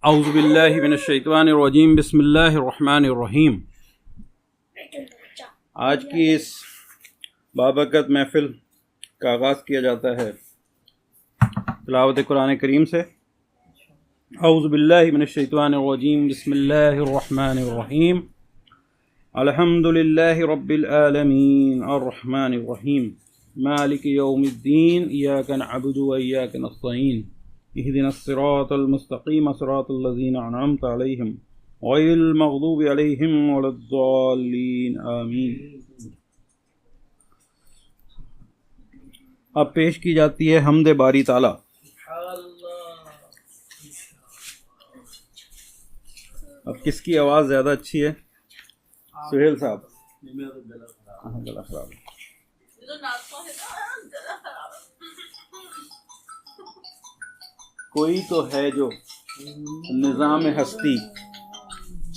औज़ुबिल्लाहि मिनश्शैतानिर्रजीम बिस्मिल्लाहिर्रहमानिर्रहीम। आज की इस बाबरकत महफ़िल का आगाज़ किया जाता है तिलावत कुरान करीम से। औज़ुबिल्लाहि मिनश्शैतानिर्रजीम बिस्मिल्लाहिर्रहमानिर्रहीम। अल्हम्दुलिल्लाहि रब्बिल आलमीन अर्रहमानिर्रहीम मालिकि यौमिद्दीन इय्याका नअबुदु व इय्याका नस्तईन इहदिनस सिरातल मुस्तक़ीम सिरातल लज़ीना अनअमता अलैहिम गैरिल मग़दूबि अलैहिम वलद्दाल्लीन आमीन। अब पेश की जाती है हम्द बारी ताला। अब किसकी आवाज़ ज़्यादा अच्छी है? सुहेल साहब। गला खराब है। कोई तो है जो निज़ाम हस्ती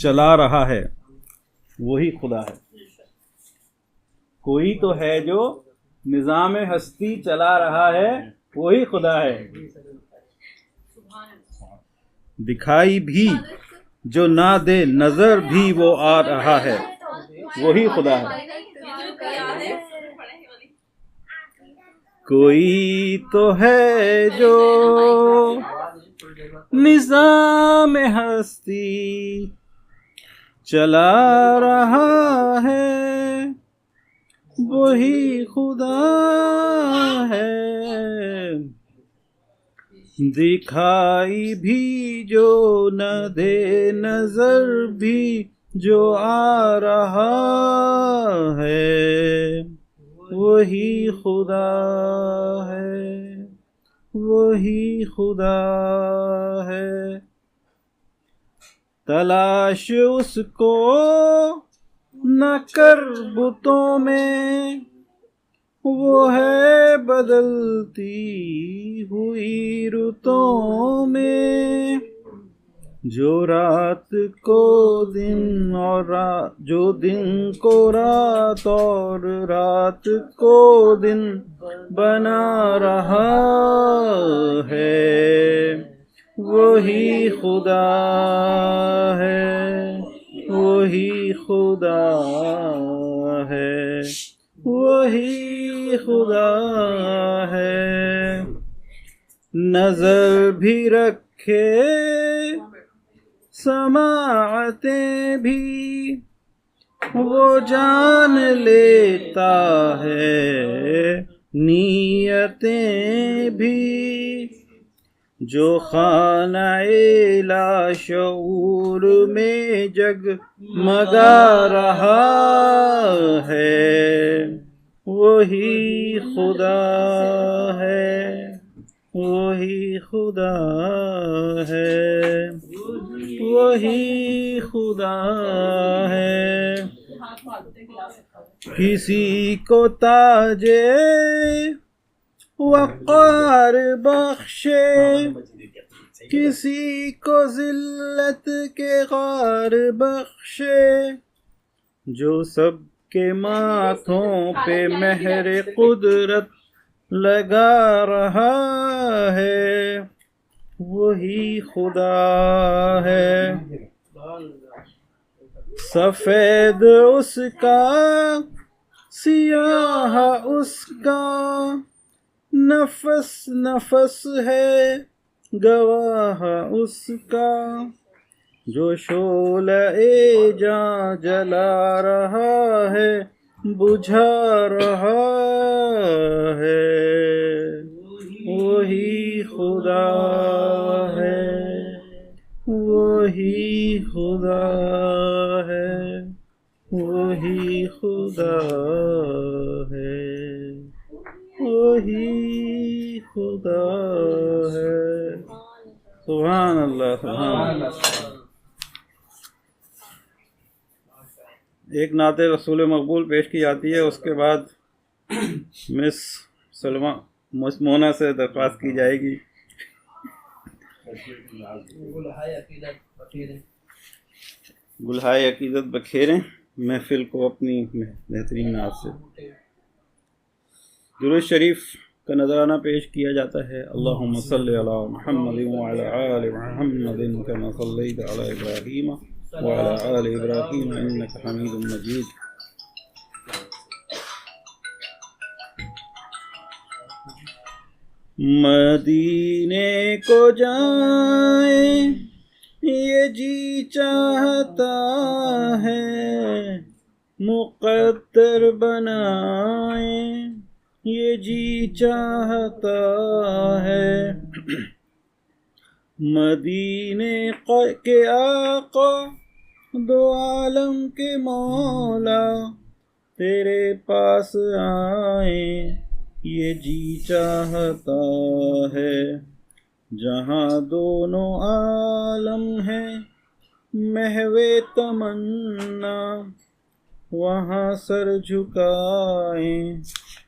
चला रहा है, वही खुदा है। कोई तो है जो निज़ाम हस्ती चला रहा है, वही खुदा है। दिखाई भी जो ना दे नजर भी वो आ रहा है, वही खुदा है। कोई तो है जो निज़ाम हस्ती चला रहा है, वही खुदा है। दिखाई भी जो न दे नजर भी जो आ रहा है, वही खुदा है, वही खुदा है। तलाश उसको न कर बुतों में, वो है बदलती हुई रुतों में। जो रात को दिन और जो दिन को रात और रात को दिन बना रहा है, वही खुदा है, वही खुदा है, वही खुदा है। नजर भी रखे समाअतें भी, वो जान लेता है नीयतें भी। जो खाना-ए लाशऊर में जगमगा रहा है, वही खुदा है, वही खुदा है, वही खुदा है। किसी को ताजे वक़ार बख्शे, किसी को ज़िल्लत के ग़ार बख्शे। जो सबके माथों पे मेहर कुदरत लगा रहा है, वही खुदा है। सफ़ेद उसका सियाह उसका, नफस नफस है गवाह उसका। जो शोले जां जला रहा है, बुझा रहा है, वही खुदा है, वही खुदा है, वही खुदा है, वही खुदा है। सुभान अल्लाह, सुभान अल्लाह। एक नाते रसूल मकबूल पेश की जाती है। उसके बाद मिस सलमा मोना से दरख्वास्त की जाएगी गुलहाए अकीदत बखेरें महफिल को अपनी बेहतरीन नात से। दुरूद शरीफ का नजराना पेश किया जाता है। अल्लाहुम्मा सल्लि अला मुहम्मदिन व अला आलि मुहम्मदिन कमा सल्लैता अला इब्राहीम व अला आलि इब्राहीम इन्नका हमीदुम मजीद। मदीने को जाए ये जी चाहता है, मुक़द्दर बनाए ये जी चाहता है। मदीने के आका दो आलम के मौला तेरे पास आए ये जी चाहता है। जहाँ दोनों आलम हैं महवे तमन्ना वहाँ सर झुकाए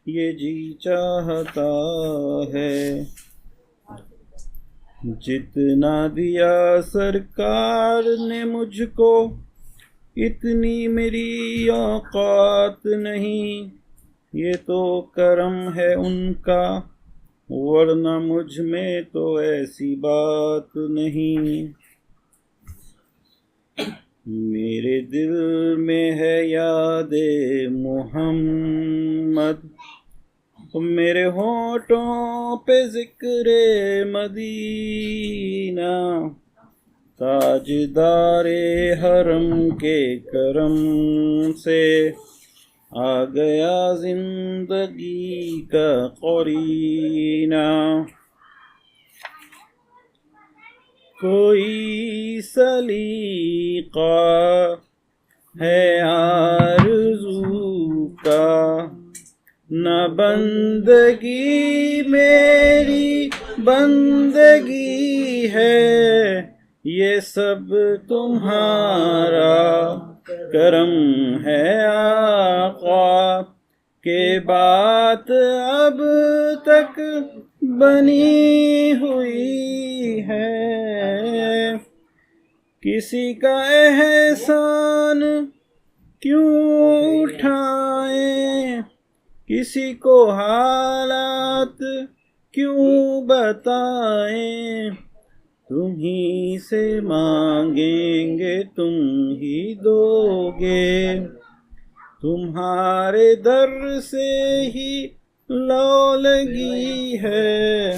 ये जी चाहता है। जितना दिया सरकार ने मुझको इतनी मेरी औकात नहीं, ये तो करम है उनका वरना मुझ में तो ऐसी बात नहीं। मेरे दिल में है यादे मोहम्मद, मेरे होठों पे ज़िक्रे मदीना, ताजदारे हरम के करम से आ गया जिंदगी का क़रीना। कोई सलीका है आरज़ू का, न बंदगी मेरी बंदगी है, ये सब तुम्हारा करम है आका। के बात अब तक बनी हुई है, किसी का एहसान क्यों उठाएं, किसी को हालात क्यों बताएं। तुम ही से मांगेंगे तुम ही दोगे, तुम्हारे दर से ही लौ लगी है।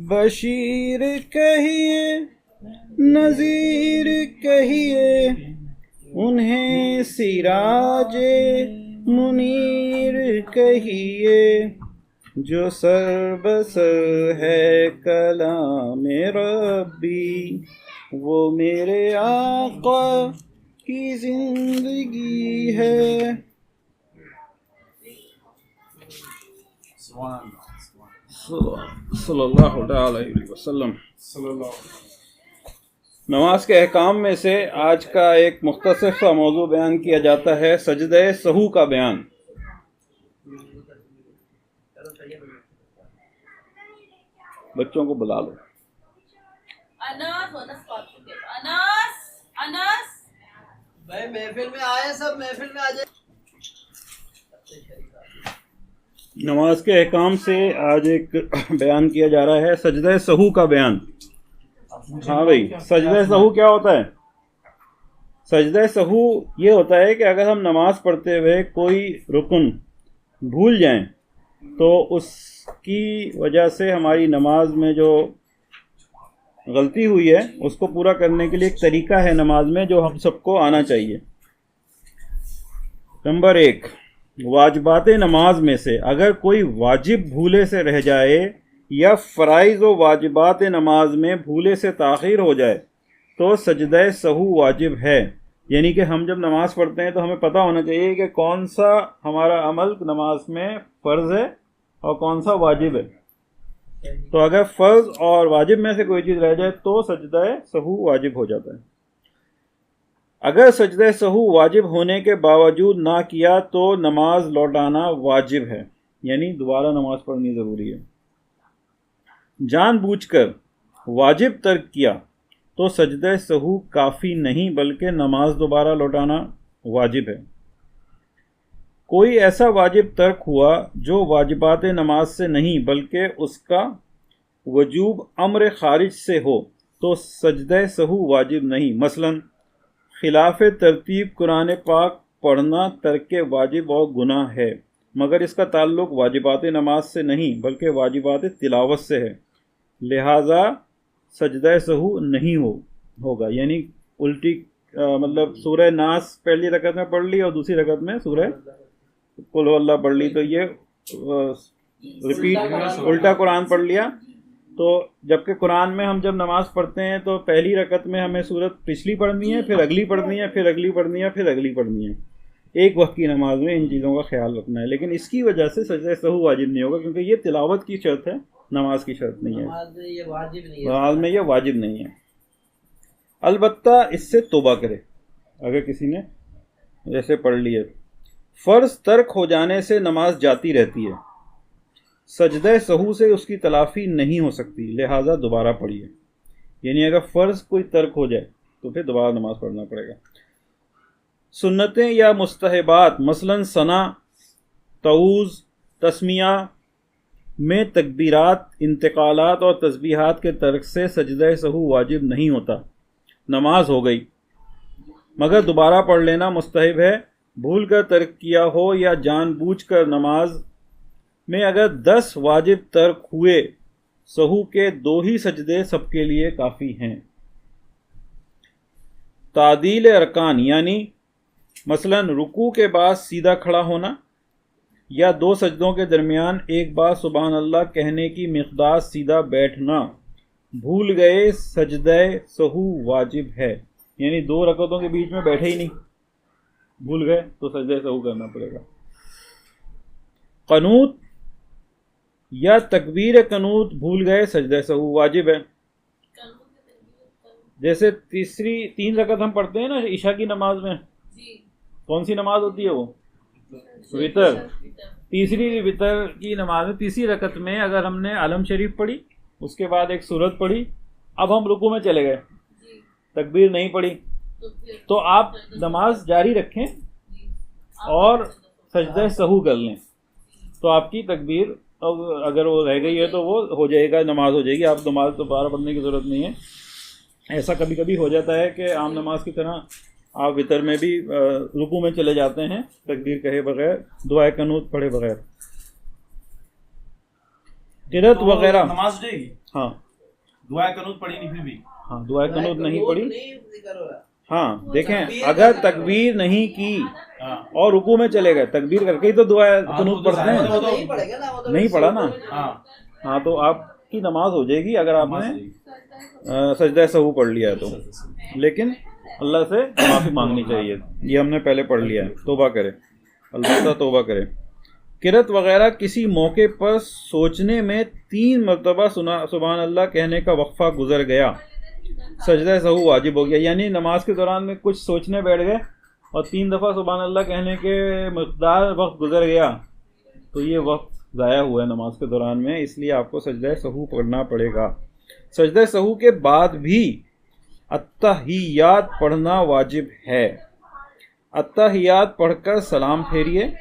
बशीर कहिए नज़ीर कहिए, उन्हें सिराजे मुनीर कहिए। जो सर बसर है कलाम रब्बी, वो मेरे आका की जिंदगी है। सल्लल्लाहु अलैहि वसल्लम। नमाज के अहकाम में से आज का एक मुख्तसर सा मौजू बयान किया जाता है, सजदे सहू का बयान। बच्चों को बुला लो। अनस भाई महफिल में आए, सब महफिल में आ जाए। नमाज के अहकाम से आज एक बयान किया जा रहा है, सजदे सहू का बयान। हाँ भाई, सजदे सहू क्या होता है? सजदे सहू ये होता है कि अगर हम नमाज पढ़ते हुए कोई रुकन भूल जाएं तो उसकी वजह से हमारी नमाज में जो गलती हुई है उसको पूरा करने के लिए एक तरीका है नमाज में जो हम सबको आना चाहिए। नंबर 1, वाजिबात नमाज में से अगर कोई वाजिब भूले से रह जाए या फ़राइज़ व वाजिबात नमाज में भूले से ताख़ीर हो जाए तो सजदे सहू वाजिब है। यानी कि हम जब नमाज पढ़ते हैं तो हमें पता होना चाहिए कि कौन सा हमारा अमल नमाज में फ़र्ज़ है और कौन सा वाजिब है। तो अगर फ़र्ज़ और वाजिब में से कोई चीज़ रह जाए तो सजदे सहू वाजिब हो जाता है। अगर सजदे सहू वाजिब होने के बावजूद ना किया तो नमाज लौटाना वाजिब है, यानी दोबारा नमाज पढ़नी ज़रूरी है। जानबूझकर वाजिब तर्क किया तो सजदे सहू काफ़ी नहीं बल्कि नमाज दोबारा लौटाना वाजिब है। कोई ऐसा वाजिब तर्क हुआ जो वाजिबात नमाज से नहीं बल्कि उसका वजूब अम्र खारिज से हो तो सजदे सहू वाजिब नहीं। मसलन खिलाफ तरतीब कुरान पाक पढ़ना तर्क वाजिब और गुनाह है, मगर इसका ताल्लुक वाजिबात नमाज से नहीं बल्कि वाजिबात तिलावत से है, लिहाजा सजदा सहू नहीं होगा। यानी उल्टी मतलब सूरह नास पहली रकत में पढ़ ली और दूसरी रकत में सूरह कुल हुवल्लाह पढ़ ली, तो ये रिपीट उल्टा कुरान पढ़ लिया। तो जबकि कुरान में हम जब नमाज पढ़ते हैं तो पहली रकत में हमें सूरत पिछली पढ़नी है, फिर अगली पढ़नी है, फिर अगली पढ़नी है, फिर अगली पढ़नी है। एक वक्त की नमाज में इन चीज़ों का ख्याल रखना है, लेकिन इसकी वजह से सजदा सहू वाजिब नहीं होगा, क्योंकि ये तिलावत की शर्त है, नमाज की शर्त नहीं है। नमाज में ये वाजिब नहीं है, नमाज में ये वाजिब नहीं है। अलबत्ता इससे तौबा करे। अगर किसी ने जैसे पढ़ लिए, फ़र्ज तर्क हो जाने से नमाज जाती रहती है, सजदा सहू से उसकी तलाफ़ी नहीं हो सकती, लिहाजा दोबारा पढ़िए। यानी अगर फ़र्ज़ कोई तर्क हो जाए तो फिर दोबारा नमाज पढ़ना पड़ेगा। सुन्नतें या मुस्तहबात मसलन सना, तऊज़, तस्मिया में तकबीरात, इंतकालात और तस्बीहात के तर्क से सजदा सहू वाजिब नहीं होता। नमाज हो गई मगर दोबारा पढ़ लेना मुस्तहब है। भूल कर तर्क किया हो या जानबूझकर नमाज में अगर 10 वाजिब तर्क हुए, सहू के 2 ही सजदे सबके लिए काफ़ी हैं। तादील अरकान यानी मसलन रुकू के बाद सीधा खड़ा होना या 2 सजदों के दरमियान एक बार सुबहान अल्लाह कहने की मिक़दार सीधा बैठना, भूल गए सजदे सहू वाजिब है। यानी 2 रकअतों के बीच में बैठे ही नहीं, भूल गए तो सजदे सहू करना पड़ेगा। कनूत या तकबीर कनूत भूल गए सजदे सहू वाजिब है। जैसे 3 रकअत हम पढ़ते हैं ना ईशा की नमाज में, कौन सी नमाज होती है वो? वितर। तीसरी वितर की नमाज में तीसरी रकअत में अगर हमने आलम शरीफ पढ़ी, उसके बाद एक सूरत पढ़ी, अब हम रुकू में चले गए, तकबीर नहीं पढ़ी, तो आप नमाज जारी रखें और सजदा सहू कर लें, तो आपकी तकबीर अगर वो रह गई है तो वो हो जाएगा, नमाज हो जाएगी। आप नमाज दोबारा पढ़ने की ज़रूरत नहीं है। ऐसा कभी कभी हो जाता है कि आम नमाज की तरह आप वितर में भी रुकू में चले जाते हैं तकबीर कहे बगैर, दुआ कनूत पढ़े बगैर। किरत तो वगैरह नमाज जाएगी। हाँ, दुआ कनूत पढ़ी नहीं फिर भी। हाँ दुआ कनूत नहीं पढ़ी। पढ़ी। हाँ देखें, अगर तकबीर नहीं की हाँ और रुकू में चले गए, तकबीर करके ही तो दुआ कनूत पढ़ते हैं, नहीं पड़ेगा ना, वो तो नहीं पढ़ा ना। हाँ हाँ तो आपकी नमाज हो जाएगी अगर आपने सजदा सहू पढ़ लिया है तो। लेकिन अल्लाह से माफ़ी मांगनी चाहिए, ये हमने पहले पढ़ लिया है, तौबा करे, अलबत्ता तौबा करे। किरत वगैरह किसी मौके पर सोचने में 3 मरतबा सुभान अल्लाह कहने का वक्फा गुजर गया, सजदा सहू वाजिब हो गया। यानी नमाज के दौरान में कुछ सोचने बैठ गए और 3 दफ़ा सुभान अल्लाह कहने के मकदार वक्त गुजर गया, तो ये वक्त ज़ाया हुआ है नमाज के दौरान में, इसलिए आपको सजदा सहू पढ़ना पड़ेगा। सजदा सहू के बाद भी अत्तहियात पढ़ना वाजिब है। अत्तहियात पढ़कर सलाम फेरिए,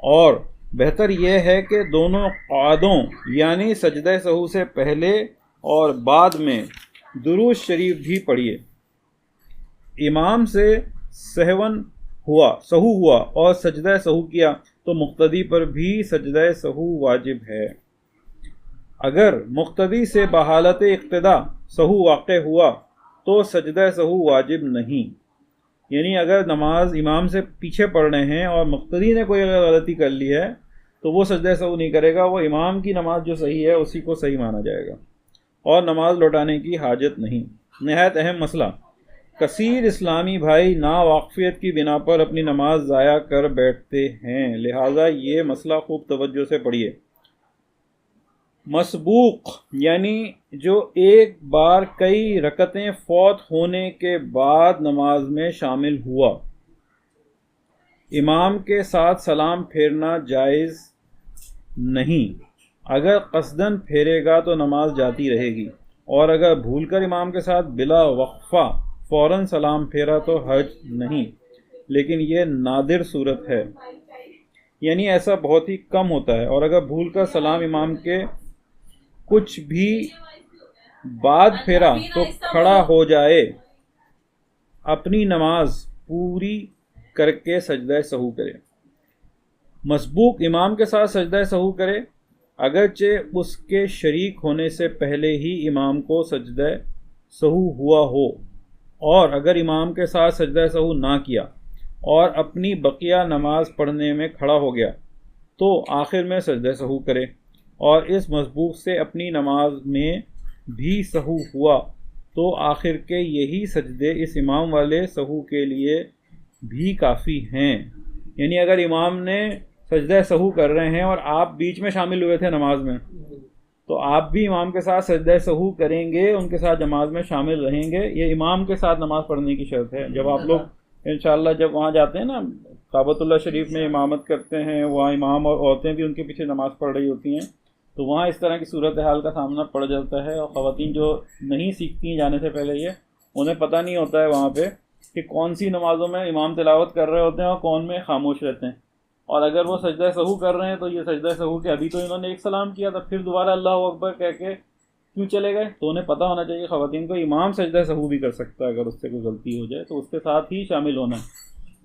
और बेहतर यह है कि दोनों क़ादों यानी सजदा सहू से पहले और बाद में दुरूद शरीफ भी पढ़िए। इमाम से सहू हुआ और सजदा सहू किया तो मुक्तदी पर भी सजदा सहू वाजिब है। अगर मुक्तदी से बहालत इक्तिदा सहू वाक़े हुआ तो सजदा सहू वाजिब नहीं। यानी अगर नमाज इमाम से पीछे पढ़ रहे हैं और मुक्तदी ने कोई गलती कर ली है तो वो सजदा सहू नहीं करेगा, वो इमाम की नमाज जो सही है उसी को सही माना जाएगा और नमाज लौटाने की हाजत नहीं। नहायत अहम मसला, कसीर इस्लामी भाई नावाक़फ़ियत की बिना पर अपनी नमाज ज़ाया कर बैठते हैं, लिहाजा ये मसला खूब तवज्जो से पढ़िए। मसबूक यानी जो एक बार कई रकतें फौत होने के बाद नमाज में शामिल हुआ, इमाम के साथ सलाम फेरना जायज़ नहीं। अगर कसदन फेरेगा तो नमाज जाती रहेगी, और अगर भूलकर इमाम के साथ बिला वक्फा फ़ौरन सलाम फेरा तो हर्ज नहीं, लेकिन यह नादिर सूरत है। यानी ऐसा बहुत ही कम होता है। और अगर भूल कर सलाम इमाम के कुछ भी बाद फेरा तो खड़ा हो जाए, अपनी नमाज पूरी करके सजदा सहू करे। मसबूक इमाम के साथ सजदा सहू करे, अगरचे उसके शरीक होने से पहले ही इमाम को सजदा सहू हुआ हो, और अगर इमाम के साथ सजदा सहू ना किया और अपनी बकिया नमाज पढ़ने में खड़ा हो गया तो आखिर में सजदा सहू करे। और इस मसबूक से अपनी नमाज में भी सहू हुआ तो आखिर के यही सजदे इस इमाम वाले सहू के लिए भी काफ़ी हैं। यानी अगर इमाम ने सजदा सहू कर रहे हैं और आप बीच में शामिल हुए थे नमाज में, तो आप भी इमाम के साथ सजदा सहू करेंगे, उनके साथ नमाज में शामिल रहेंगे। ये इमाम के साथ नमाज पढ़ने की शर्त है। जब आप लोग इंशाअल्लाह जब वहाँ जाते हैं ना, काबतुल्लाह शरीफ में इमामत करते हैं, वहाँ इमाम और औरतें भी उनके पीछे नमाज पढ़ रही होती हैं, तो वहाँ इस तरह की सूरत हाल का सामना पड़ जाता है। और ख़वातीन जो नहीं सीखती हैं जाने से पहले, ये उन्हें पता नहीं होता है वहाँ पे कि कौन सी नमाज़ों में इमाम तिलावत कर रहे होते हैं और कौन में खामोश रहते हैं। और अगर वो सजदा सहू कर रहे हैं तो ये सजदा सहू के अभी तो इन्होंने एक सलाम किया था, फिर दोबारा अल्लाह अकबर कह के क्यों चले गए। तो उन्हें पता होना चाहिए ख़वातीन को इमाम सजदा सहू भी कर सकता है, अगर उससे कोई गलती हो जाए तो उसके साथ ही शामिल होना है।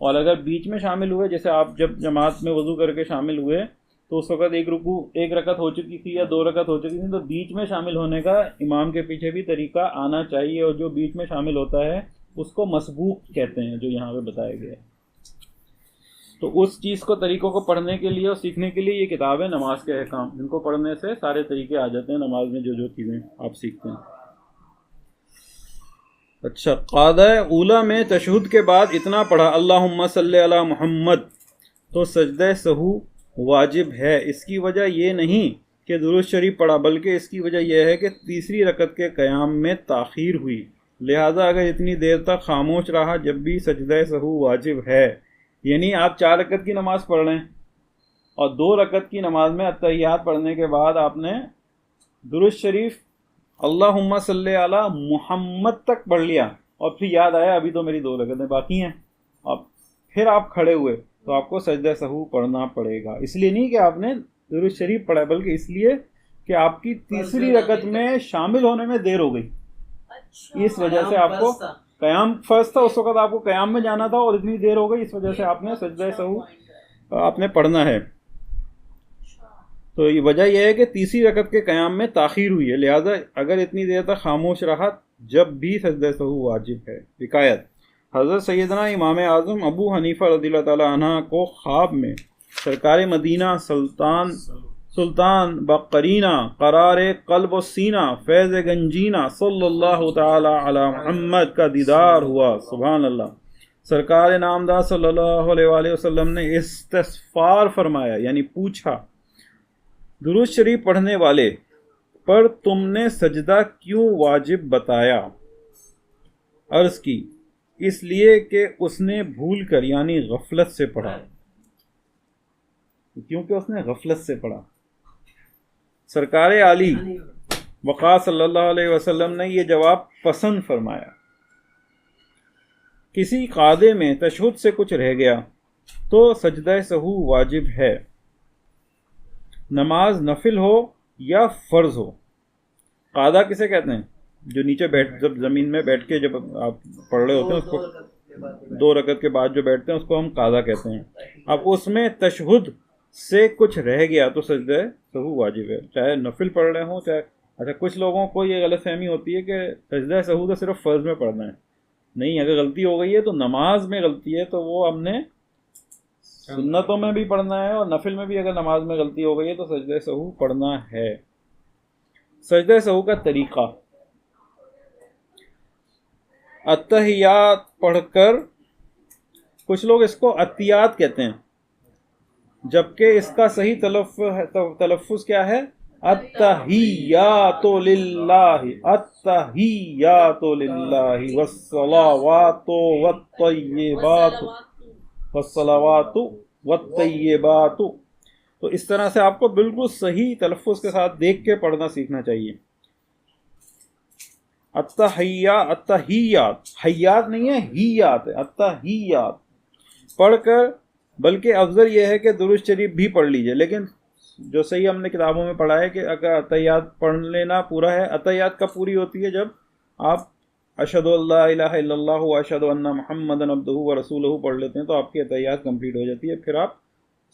और अगर बीच में शामिल हुए, जैसे आप जब जमात में वज़ू करके शामिल हुए तो उस वक़्त एक रकत हो चुकी थी या 2 रकत हो चुकी थी, तो बीच में शामिल होने का इमाम के पीछे भी तरीका आना चाहिए। और जो बीच में शामिल होता है उसको मसबूक कहते हैं, जो यहाँ पे बताया गया है। तो उस चीज़ को, तरीक़ों को पढ़ने के लिए और सीखने के लिए ये किताब है नमाज के अहकाम, जिनको पढ़ने से सारे तरीके आ जाते हैं नमाज में, जो जो चीज़ें आप सीखते हैं। अच्छा, क़ादा ऊला में तशहुद के बाद इतना पढ़ा अल्लाहुम्मा सल्ली अला मुहम्मद, तो सजदा सहू वाजिब है। इसकी वजह ये नहीं कि दुरूद शरीफ पढ़ा, बल्कि इसकी वजह यह है कि तीसरी रकत के क़याम में ताख़ीर हुई, लिहाजा अगर इतनी देर तक खामोश रहा जब भी सजदा सहू वाजिब है। यानी आप 4 रकत की नमाज़ पढ़ रहे हैं और 2 रकत की नमाज में अत्तहियात पढ़ने के बाद आपने दुरूद शरीफ अल्लाहुम्मा सल्ली अला मुहम्मद तक पढ़ लिया और फिर याद आया अभी तो मेरी 2 रकतें बाकी हैं, अब फिर आप खड़े हुए, तो आपको सजदा सहू पढ़ना पड़ेगा। इसलिए नहीं कि आपने दुरूद शरीफ पढ़ा, बल्कि इसलिए कि आपकी तीसरी रकत में शामिल होने में देर हो गई। इस वजह से आपको क़याम फ़र्ज़ था, उस वक़्त आपको क़याम में जाना था और इतनी देर हो गई, इस वजह से आपने सजदा सहू आपने पढ़ना है। तो ये वजह यह है कि तीसरी रकत के क़याम में ताख़ीर हुई है, लिहाजा अगर इतनी देर तक खामोश रहा जब भी सजदा सहू वाजिब है। हिकायत, हज़रत सैयदना इमाम आज़म अबू हनीफ़ा रज़ियल्लाहु ताला अन्हु को ख्वाब में सरकार मदीना सुल्तान बकरीना करार क़ल्ब व सीना फैज़ गंजीना सल्लल्लाहु ताला अला मुहम्मद का दीदार हुआ। सुभान अल्लाह। सरकार नामदार सल्लल्लाहु अलैहि वसल्लम ने इस्तिग़फ़ार फरमाया, यानी पूछा, दुरूद शरीफ पढ़ने वाले पर तुमने सजदा क्यों वाजिब बताया? अर्ज़ की, इसलिए कि उसने भूल कर यानी गफलत से पढ़ा, क्योंकि उसने गफलत से पढ़ा। सरकार आली वक़ा सल्लल्लाहु अलैहि वसल्लम ने यह जवाब पसंद फरमाया। किसी क़ादे में तशहुद से कुछ रह गया तो सजदा सहू वाजिब है, नमाज नफिल हो या फ़र्ज़ हो। क़ादा किसे कहते हैं? जो नीचे जब ज़मीन में बैठ के जब आप पढ़ रहे होते हैं उसको 2 रकत के बाद जो बैठते हैं उसको हम क़ादा कहते हैं। अब उसमें तशहुद से कुछ रह गया तो सजदा सहू वाजिब है, चाहे नफिल पढ़ रहे हों चाहे। अच्छा, कुछ लोगों को ये गलतफहमी होती है कि सजदा सहू तो सिर्फ फ़र्ज़ में पढ़ना है। नहीं, अगर गलती हो गई है तो नमाज में गलती है तो वो हमने सुन्नतों में भी पढ़ना है और नफिल में भी अगर नमाज में गलती हो गई है तो सजदा सहू पढ़ना है। सजदा सहू का तरीक़ा, अत्तहियात पढ़कर, कुछ लोग इसको अत्तियात कहते हैं, जबकि इसका सही तलफ़्फ़ुज़ क्या है? अत्तहियातु लिल्लाहि, अत्तहियातु लिल्लाहि वस्सलावातु वत्तय्यिबातु, वस्सलावातु वत्तय्यिबातु। तो इस तरह से आपको बिल्कुल सही तलफ़्फ़ुज़ के साथ देख के पढ़ना सीखना चाहिए। अत्तहियात, हय्यात नहीं है, हियात है, अत्तहियात पढ़कर बल्कि अफजल यह है कि दुरूद शरीफ भी पढ़ लीजिए। लेकिन जो सही हमने किताबों में पढ़ा है कि अगर अतहियात पढ़ लेना पूरा है, अतहियात कब पूरी होती है? जब आप अशहदु अल्ला इलाहा इल्लल्लाहु व अशहदु अन्ना मुहम्मदन अब्दुहु व रसूलुहु पढ़ लेते हैं तो आपकी अतहियात कंप्लीट हो जाती है, फिर आप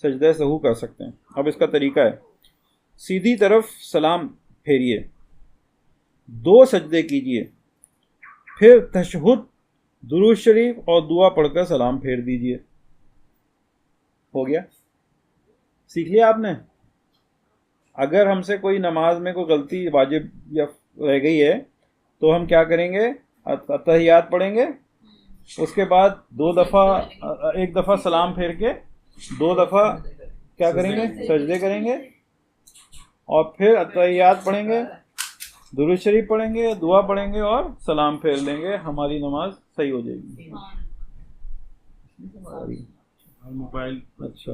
सजदे सहू कर सकते हैं। अब इसका तरीका है, सीधी तरफ सलाम फेरिए, 2 सजदे कीजिए, फिर तशहुद, दुरूद शरीफ और दुआ पढ़कर सलाम फेर दीजिए। हो गया, सीख लिया आपने। अगर हमसे कोई नमाज में कोई गलती वाजिब या रह गई है तो हम क्या करेंगे? अतहियात पढ़ेंगे, उसके बाद 2 दफ़ा, 1 दफ़ा सलाम फेर के 2 दफ़ा क्या करेंगे? सजदे करेंगे, और फिर अतहियात पढ़ेंगे, दुरूद शरीफ पढ़ेंगे, दुआ पढ़ेंगे और सलाम फेर लेंगे। हमारी नमाज सही हो जाएगी। मोबाइल अच्छा,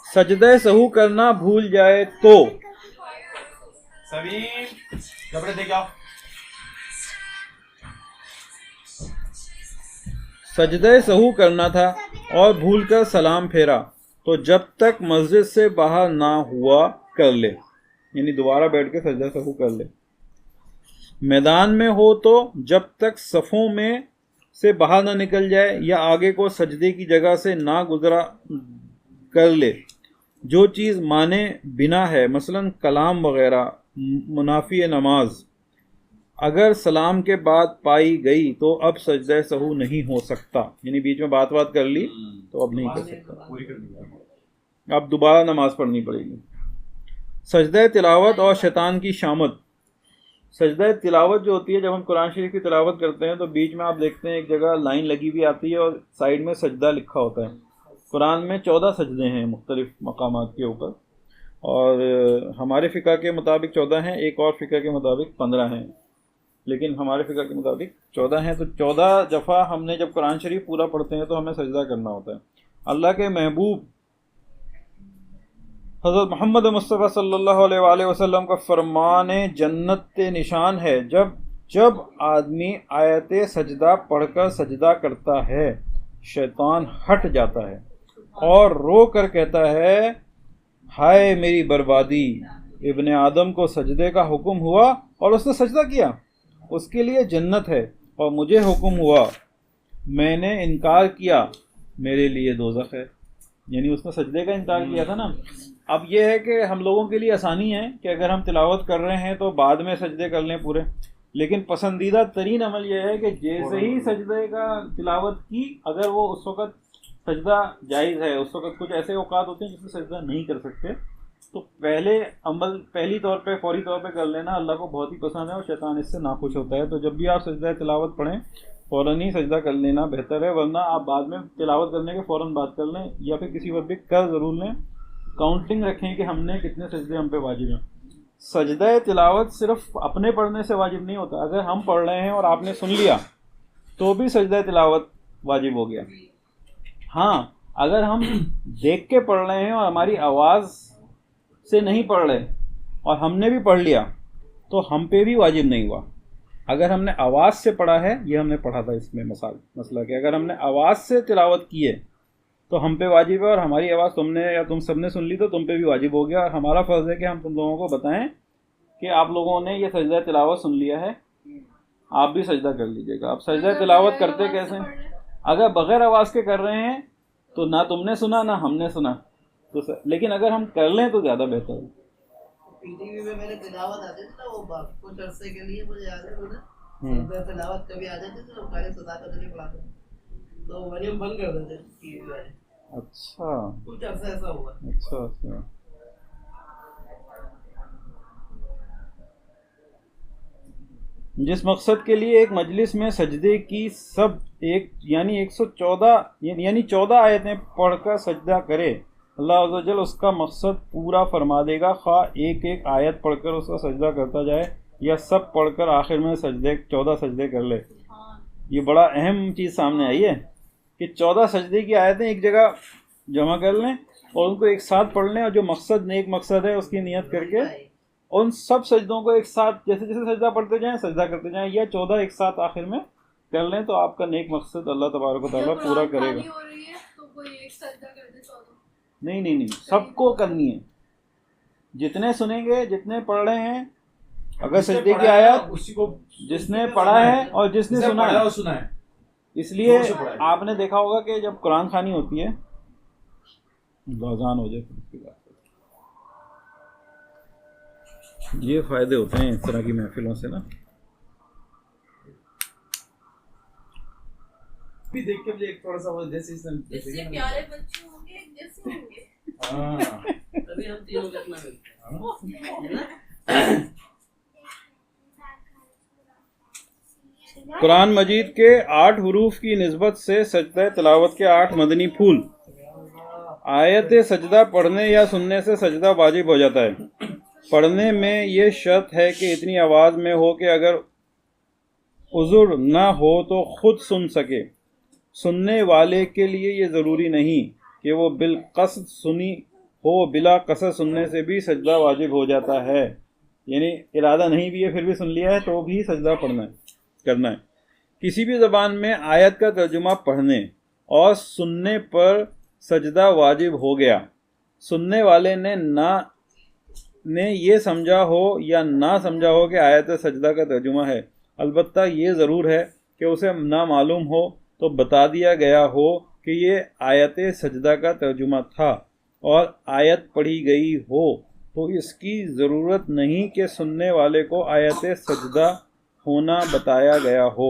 सजदे सहू करना भूल जाए तो सभी कपड़े दे जाओ। सजदे सहू करना था और भूलकर सलाम फेरा तो जब तक मस्जिद से बाहर ना हुआ कर ले, यानी दोबारा बैठ के सजदा सहू कर ले। मैदान में हो तो जब तक सफ़ों में से बाहर ना निकल जाए या आगे को सजदे की जगह से ना गुजरा कर ले। जो चीज़ माने बिना है, मसलन कलाम वगैरह, मुनाफी नमाज, अगर सलाम के बाद पाई गई तो अब सजदा सहू नहीं हो सकता, यानी बीच में बात कर ली तो अब नहीं कर सकता, अब दोबारा नमाज पढ़नी पड़ेगी। सजदा तिलावत और शैतान की शामत। सजदा तिलावत जो होती है, जब हम कुरान शरीफ की तिलावत करते हैं तो बीच में आप देखते हैं एक जगह लाइन लगी हुई आती है और साइड में सजदा लिखा होता है। कुरान में 14 सजदे हैं मुख्तलिफ मकामात के ऊपर, और हमारे फ़िक़्ह के मुताबिक 14 हैं, एक और फ़िक़्ह के मुताबिक 15 हैं, लेकिन हमारे फ़िक़्ह के मुताबिक 14 हैं। तो 14 दफ़ा हमने जब कुरान शरीफ पूरा पढ़ते हैं तो हमें सजदा करना होता है। अल्लाह के महबूब हज़रत मोहम्मद मुस्तफ़ा सल्लल्लाहु अलैहि वसल्लम का फरमान जन्नत निशान है, जब आदमी आयत सजदा पढ़कर सजदा करता है शैतान हट जाता है और रो कर कहता है, हाय मेरी बर्बादी, इब्ने आदम को सजदे का हुक्म हुआ और उसने सजदा किया, उसके लिए जन्नत है, और मुझे हुक्म हुआ, मैंने इनकार किया, मेरे लिए दोज़ख है। यानी उसने सजदे का इनकार किया था ना। अब यह है कि हम लोगों के लिए आसानी है कि अगर हम तिलावत कर रहे हैं तो बाद में सजदे कर लें पूरे, लेकिन पसंदीदा तरीन अमल यह है कि जैसे ही सजदे का तिलावत की, अगर वो उस वक़्त सजदा जायज़ है, उस वक़्त कुछ ऐसे औकात होते हैं जिसमें सजदा नहीं कर सकते, तो पहली तौर पे फौरी तौर पे कर लेना अल्लाह को बहुत ही पसंद है और शैतान इससे नाखुश होता है। तो जब भी आप सजदा तिलावत पढ़ें फ़ौरन ही सजदा कर लेना बेहतर है, वरना आप बाद में तिलावत करने के फ़ौरन बात कर लें या फिर किसी वक्त भी कर ज़रूर लें, काउंटिंग रखें कि हमने कितने सजदे हम पे वाजिब हैं। सजदा तिलावत सिर्फ अपने पढ़ने से वाजिब नहीं होता, अगर हम पढ़ रहे हैं और आपने सुन लिया तो भी सजदा तिलावत वाजिब हो गया। हाँ, अगर हम देख के पढ़ रहे हैं और हमारी आवाज़ से नहीं पढ़ रहे और हमने भी पढ़ लिया तो हम पे भी वाजिब नहीं हुआ। अगर हमने आवाज़ से पढ़ा है, ये हमने पढ़ा था इसमें मसला कि अगर हमने आवाज़ से तिलावत की है तो हम पे वाजिब है, और हमारी आवाज़ तुमने या तुम सबने सुन ली तो तुम पे भी वाजिब हो गया। और हमारा फ़र्ज़ है कि हम तुम लोगों को बताएं कि आप लोगों ने ये सजदा तिलावत सुन लिया है, आप भी सजदा कर लीजिएगा। आप सजदा तिलावत करते कैसे? अगर बग़ैर आवाज़ के कर रहे हैं तो ना तुमने सुना ना हमने सुना, तो लेकिन अगर हम कर लें तो ज़्यादा बेहतर है। पीटीवी में मेरे तिलावत आती थी ना, वो कुछ अरसे के लिए मुझे याद है, मुझे तिलावत कभी आ जाती थी तो कारी सदाकत नहीं पढ़ाते तो वॉल्यूम बंद कर देते टीवी वाले। अच्छा, कुछ अरसा ऐसा हुआ। अच्छा। जिस मकसद के लिए एक मजलिस में सजदे की सब एक यानी 14 आयतें पढ़कर सजदा करे, अल्लाह अज़्ज़ा वजल उसका मकसद पूरा फरमा देगा, खा एक एक आयत पढ़कर उसका सजदा करता जाए या सब पढ़कर आखिर में 14 सजदे कर ले। ये बड़ा अहम चीज़ सामने आई है कि 14 सजदे की आयतें एक जगह जमा कर लें और उनको एक साथ पढ़ लें, और जो मकसद नेक मकसद है उसकी नियत करके उन सब सजदों को एक साथ जैसे जैसे सजदा पढ़ते जाएं सजदा करते जाएं, या 14 एक साथ आखिर में कर लें, तो आपका नेक मकसद अल्लाह तबारक व तआला पूरा करेगा। कोई एक सजदा कर दे 14। नहीं नहीं नहीं, सबको करनी है। जितने सुनेंगे, जितने पढ़ रहे हैं, अगर सजदे की आयत उसी को जिसने पढ़ा है और जिसने सुना है, सुना है। इसलिए जोर से पढ़ा है। आपने देखा होगा कि जब कुरान खानी होती है, अज़ान हो जाए फिर उसकी बात करें। ये फायदे होते हैं इस तरह की महफिलों से ना। भी देख के मुझे एक थोड़ा सा वो जैसे जिससे प्यारे बच्चे होंगे एक जैसे होंगे। हाँ तभी हम तीनों का इतना मिलते हैं ना। कुरान मजीद के 8 हरूफ की निस्बत से सजदा तिलावत के 8 मदनी फूल। आयत सजदा पढ़ने या सुनने से सजदा वाजिब हो जाता है। पढ़ने में ये शर्त है कि इतनी आवाज़ में हो कि अगर उज़ुर ना हो तो खुद सुन सके। सुनने वाले के लिए ये ज़रूरी नहीं कि वो बिलक़स्द सुनी हो, बिला कसद सुनने से भी सजदा वाजिब हो जाता है। यानी इरादा नहीं भी है फिर भी सुन लिया है तो भी सजदा पढ़ना है, करना है। किसी भी ज़बान में आयत का तर्जुमा पढ़ने और सुनने पर सजदा वाजिब हो गया। सुनने वाले ने ये समझा हो या ना समझा हो कि आयत सजदा का तर्जुमा है। अलबत्ता ये ज़रूर है कि उसे ना मालूम हो तो बता दिया गया हो कि ये आयत सजदा का तर्जुमा था और आयत पढ़ी गई हो तो इसकी ज़रूरत नहीं कि सुनने वाले को आयत सजदा होना बताया गया हो।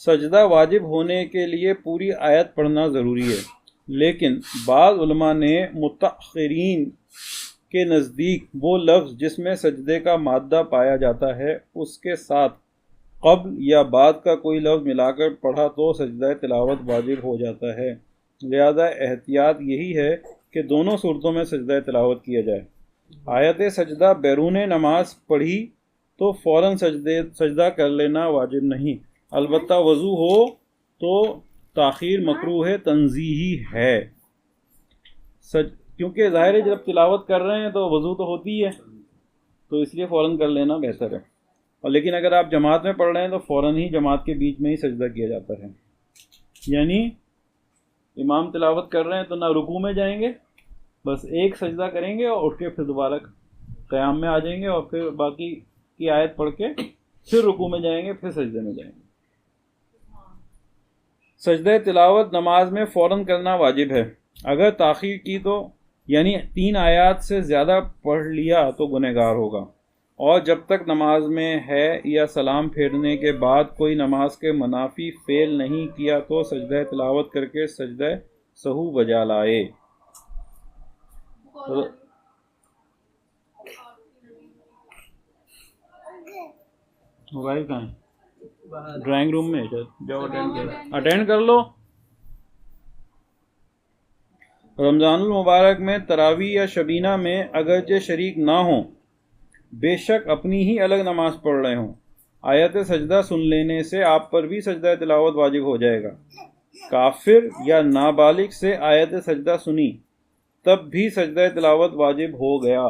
सजदा वाजिब होने के लिए पूरी आयत पढ़ना ज़रूरी है, लेकिन बाज़ उलमा ने मुतअख़्खिरीन के नज़दीक वो लफ्ज़ जिसमें सजदे का मादा पाया जाता है उसके साथ क़ब्ल या बाद का कोई लफ्ज़ मिलाकर पढ़ा तो सजदा तिलावत वाजिब हो जाता है। लिहाजा एहतियात यही है कि दोनों सूरतों में सजदा तिलावत किया जाए। आयत सजदा बैरून नमाज पढ़ी तो फ़ौरन सजदा कर लेना वाजिब नहीं, अलबत्ता वज़ू हो तो ताख़ीर मकरूह है, तंज़ीही है। क्योंकि ज़ाहिर है जब तिलावत कर रहे हैं तो वज़ू तो होती है, तो इसलिए फ़ौरन कर लेना बेहतर है। और लेकिन अगर आप जमात में पढ़ रहे हैं तो फ़ौरन ही जमात के बीच में ही सजदा किया जाता है। यानी इमाम तिलावत कर रहे हैं तो ना रुकू में जाएंगे, बस एक सजदा करेंगे और उठ के फिर दोबारा क़याम में आ जाएंगे और फिर बाकी की आयत पढ़ के फिर रुकू में जाएंगे, फिर सजदे में जाएंगे। सजदा तिलावत नमाज में फ़ौरन करना वाजिब है। अगर ताख़ीर की तो यानी 3 आयात से ज़्यादा पढ़ लिया तो गुनहगार होगा। और जब तक नमाज में है या सलाम फेरने के बाद कोई नमाज के मुनाफी फ़ेल नहीं किया तो सजदा तिलावत करके सजदा सहू बजा लाए। मोबाइल कहाँ है? ड्राइंग रूम में जाओ, अटेंड कर लो। रमज़ानुल मुबारक में तरावी या शबीना में अगरचे शरीक ना हों, बेशक अपनी ही अलग नमाज पढ़ रहे हों, आयत सजदा सुन लेने से आप पर भी सजदा तिलावत वाजिब हो जाएगा। काफिर या नाबालिग से आयत सजदा सुनी तब भी सजदा तिलावत वाजिब हो गया।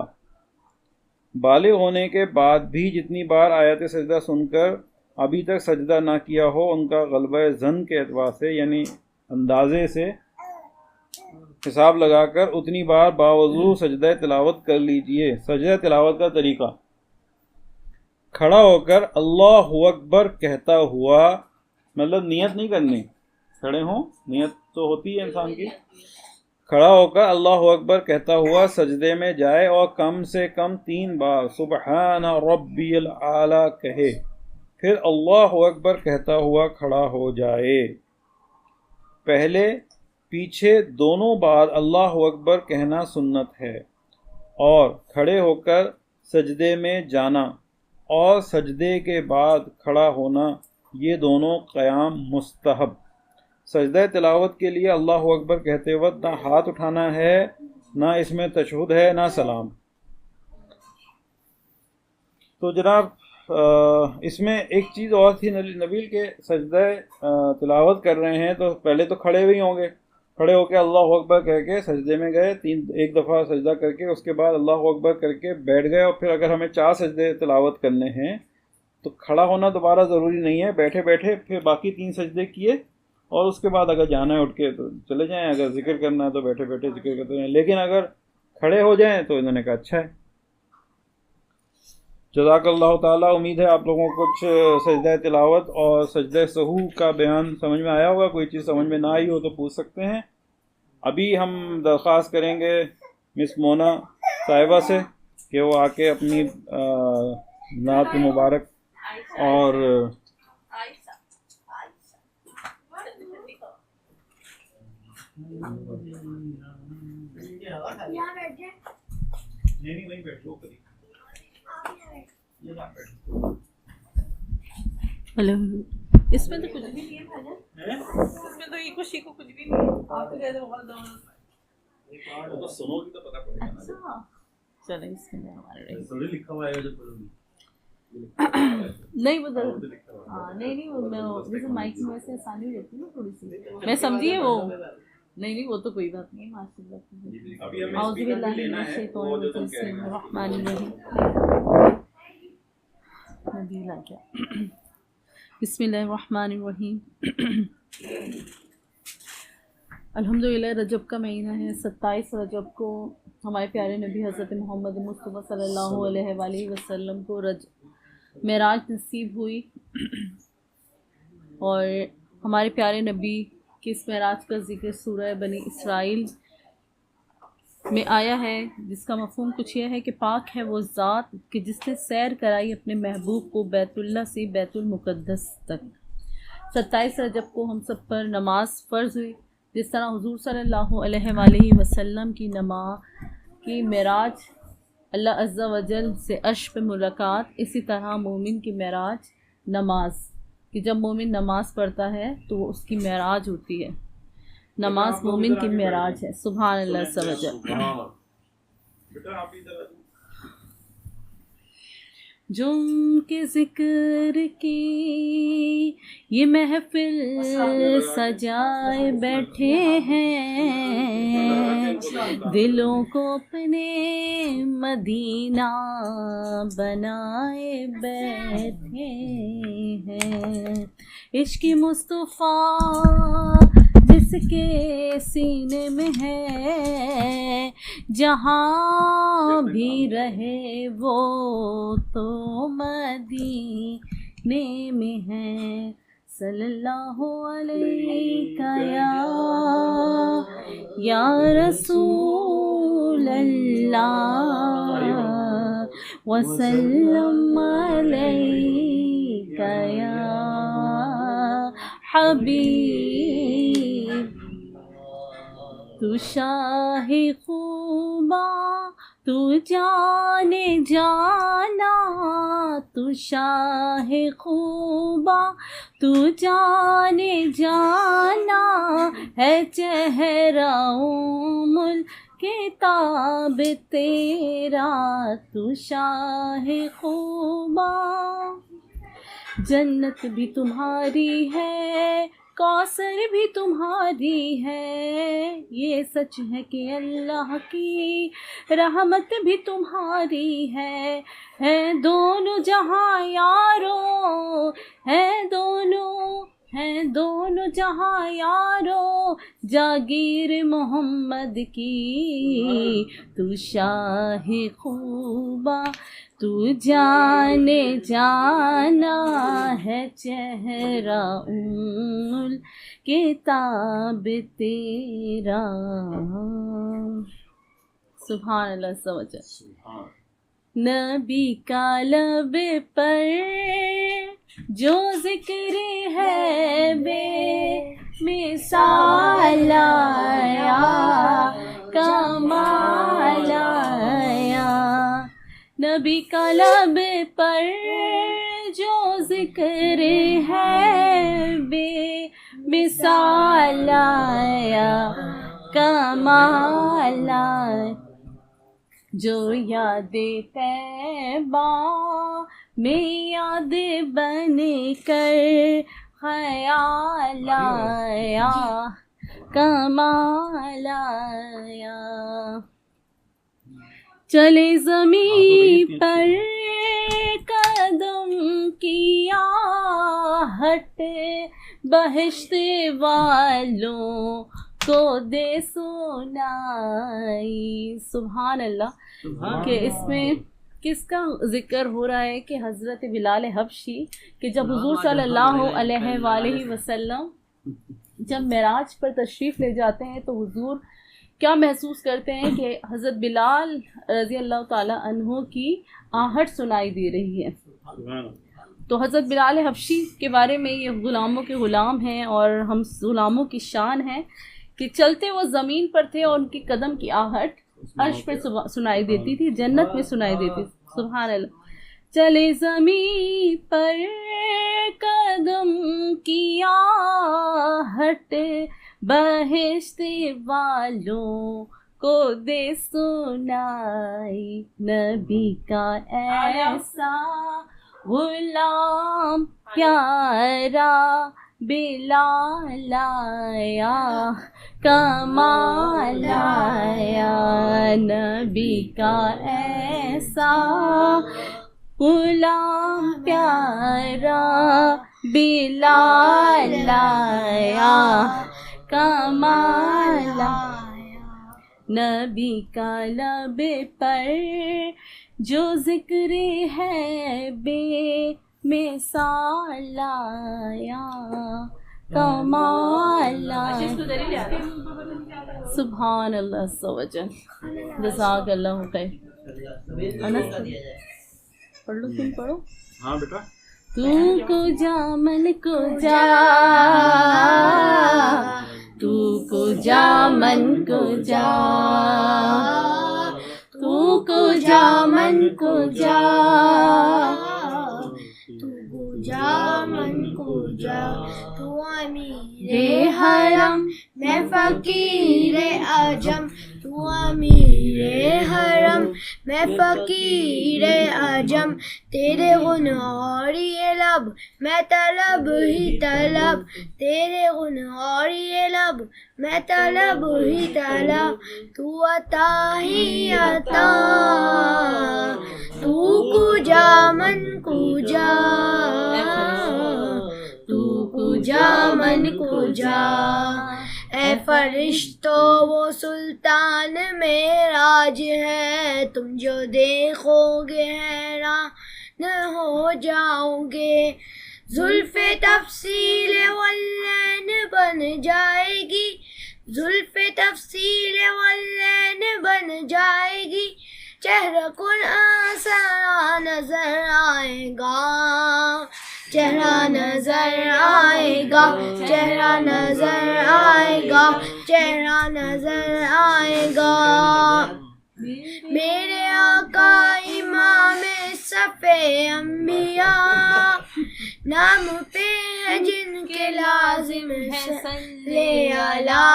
बालिग होने के बाद भी जितनी बार आयत सजदा सुनकर अभी तक सजदा ना किया हो उनका गलबा ज़न के एतबार से यानी अंदाजे से हिसाब लगाकर उतनी बार बावजूद सजदा तिलावत कर लीजिए। सजदा तिलावत का तरीका: खड़ा होकर अल्लाहु अकबर कहता हुआ, मतलब नियत नहीं करनी, खड़े हों, नियत तो होती है इंसान की। खड़ा होकर अल्लाहु अकबर कहता हुआ सजदे में जाए और कम से कम 3 बार सुबहान रब्बियल आला कहे, फिर अल्लाहु अकबर कहता हुआ खड़ा हो जाए। पहले पीछे दोनों बार अल्लाहु अकबर कहना सुन्नत है और खड़े होकर सजदे में जाना और सजदे के बाद खड़ा होना ये दोनों क़याम मुस्तहब। सजदा तिलावत के लिए अल्लाहु अकबर कहते वक्त ना हाथ उठाना है, ना इसमें तशहुद है, ना सलाम। तो जनाब इसमें एक चीज़ और थी, नबील के सजदा तिलावत कर रहे हैं तो पहले तो खड़े हुए होंगे, खड़े होकर अल्लाहु अकबर कह के सजदे में गए, एक दफ़ा सजदा करके उसके बाद अल्लाहु अकबर करके बैठ गए। और फिर अगर हमें 4 सजदे तिलावत करने हैं तो खड़ा होना दोबारा ज़रूरी नहीं है, बैठे बैठे फिर बाकी 3 सजदे किए और उसके बाद अगर जाना है उठ के तो चले जाएं, अगर जिक्र करना है तो बैठे बैठे जिक्र करते रहें, लेकिन अगर खड़े हो जाएं तो इन्होंने कहा अच्छा है। जज़ाकल्लाहु ताला। उम्मीद है आप लोगों को कुछ सजदा तिलावत और सजदा सहू का बयान समझ में आया होगा। कोई चीज़ समझ में ना आई हो तो पूछ सकते हैं। अभी हम दरख्वास्त करेंगे मिस मोना साहिबा से कि वो आके अपनी नात मुबारक और आयशा यहाँ बैठ जाए। नहीं वहीं बैठो करीब। हेलो, इसमें तो कुछ भी नहीं है भाईजान, इसमें तो एक खुशी को कुछ भी नहीं है। आपको कहते हो बहुत तो सुनोगी तो पता पड़ेगा ना। अच्छा चलो, इसमें हमारे थोड़ी लिखा हुआ है जो पढ़ोगी। नहीं बदल। हाँ नहीं वो मैं जैसे माइक में वैसे आसानी रहती है ना थोड़ी सी, मैं समझी है वो। नहीं वो तो कोई बात नहीं, माशाल्लाह। अभी हमें औज़ु स्पीकर बिल्लाहि भी लेना मिनश है, शैतानिर वो जो तुम रजीम, कह रहे हो। बिस्मिल्लाहिर्रहमानिर्रहीम। नबीला क्या बिस्मिल्लाहिर्रहमानिर्रहीम। अल्हम्दुलिल्लाह, रजब का महीना है। 27 रजब को हमारे प्यारे नबी हज़रत मोहम्मद मुस्तफ़ा सल्लल्लाहु अलैहि वसल्लम को मेराज नसीब हुई और हमारे प्यारे नबी के इस मेराज का जिक्र सूरह बनी इसराइल में आया है, जिसका मफ़हूम कुछ यह है कि पाक है वो ज़ात कि जिसने सैर कराई अपने महबूब को बैतुल्लाह से बैतुल मुक़द्दस तक। 27 रजब को हम सब पर नमाज फ़र्ज़ हुई। जिस तरह हुज़ूर सल्लल्लाहु अलैहि वसल्लम की मेराज अल्लाह अज़्ज़ा वजल से अर्श पे मुलाकात, इसी तरह मोमिन की मेराज नमाज, कि जब मोमिन नमाज पढ़ता है तो वो उसकी मेराज होती है। नमाज मोमिन की मेराज है। सुभान अल्लाह अज़्ज़ा वजल। बेटा आप इधर आ जाओ। जो उनके ज़िक्र की ये महफिल सजाए बैठे हैं, दिलों को अपने मदीना बनाए बैठे हैं। इश्क़ मुस्तफ़ा जिसके सीने में है, जहाँ भी रहे वो तो मदीने में है। सल्लल्लाहु अलैहि या रसूल अल्लाह वसल्लम अलैका या हबीब। तू शाहे खूबा तू जाने जाना, तू शाहे खूबा तू जाने जाना, है चेहरा किताब तेरा। तू शाहे खूबा, जन्नत भी तुम्हारी है, कौसर भी तुम्हारी है। ये सच है कि अल्लाह की रहमत भी तुम्हारी है दोनों जहां यारो, है दोनों जहां यारो, जागीर मोहम्मद की। तू शाहे खूबा तू जाने जाना, है चेहरा किताब तेरा। सुभान अल्लाह सवजा। नबी का लब पर जो जिक्र है बे मिसाल आया, कमाल आया। नबी का लब पर जो जिक्र है बे मिसाल आया, कमाल आया। जो याद तैबा में याद बन कर ख्याल आया, कमाल आया। चले ज़मीं पर कदम की आहट बहिश्त वालों को दे सुनाई। सुभान अल्लाह। कि इसमें किसका जिक्र हो रहा है कि हज़रत बिलाल हबशी कि जब हुजूर सल्लल्लाहु अलैहि वसल्लम जब मेराज पर तशरीफ़ ले जाते हैं तो हुजूर क्या महसूस करते हैं कि हज़रत बिलाल रज़ी अल्लाह ताला अन्हु की आहट सुनाई दे रही है। तो हज़रत बिलाल हबशी के बारे में, ये ग़ुलामों के ग़ुलाम हैं और हम ग़ुलामों की शान है कि चलते वो ज़मीन पर थे और उनकी कदम की आहट अर्श पर सुनाई देती थी, जन्नत में सुनाई देती थी। सुभान अल्लाह। चले ज़मीन पर कदम की आहट बहिश्त वालों को दे सुनाई। नबी का ऐसा गुलाम प्यारा बिलाल आया, कमाल आया। नबी का ऐसा गुलाम प्यारा बिलाल आया, कमाल आया। नबी का लब पर जो जिक्र है बेमिसाल आया, कमाल आया। सुभान अल्लाह सवजन। जज़ाकल्लाहु खैर। अनस पढ़ लो, तुम पढ़ो। हाँ बेटा। तू को जा मन को जा, तू को जा मन को जा, तू को जा मन को जा, तू को जा मन को जा। तू अमीरे हरम मैं फकीरे अजम, तू अमीरे हरम मैं फकीरे अजम। तेरे गुन और ये लब मैं तलब ही तलब, तेरे गुन और ये लब मैं तलब ही तलब। तू अता ही अता, तू कुजा मन कुजा, तू कुजा मन कुजा। ए फरिश्तो वो सुल्तान में राज है, तुम जो देखोगे हैरान हो जाओगे। जुल्फ़े तफसील वल्लैन बन जाएगी, जुल्फ़े तफसील वल्लैन बन जाएगी। चेहरा कुल आसरा नजर आएगा, चेहरा नजर आएगा, चेहरा नजर आएगा, चेहरा नजर आएगा। मेरे आका इमाम सफ़े अंबिया, नाम पे है जिनके लाजिम है सल्ले अला,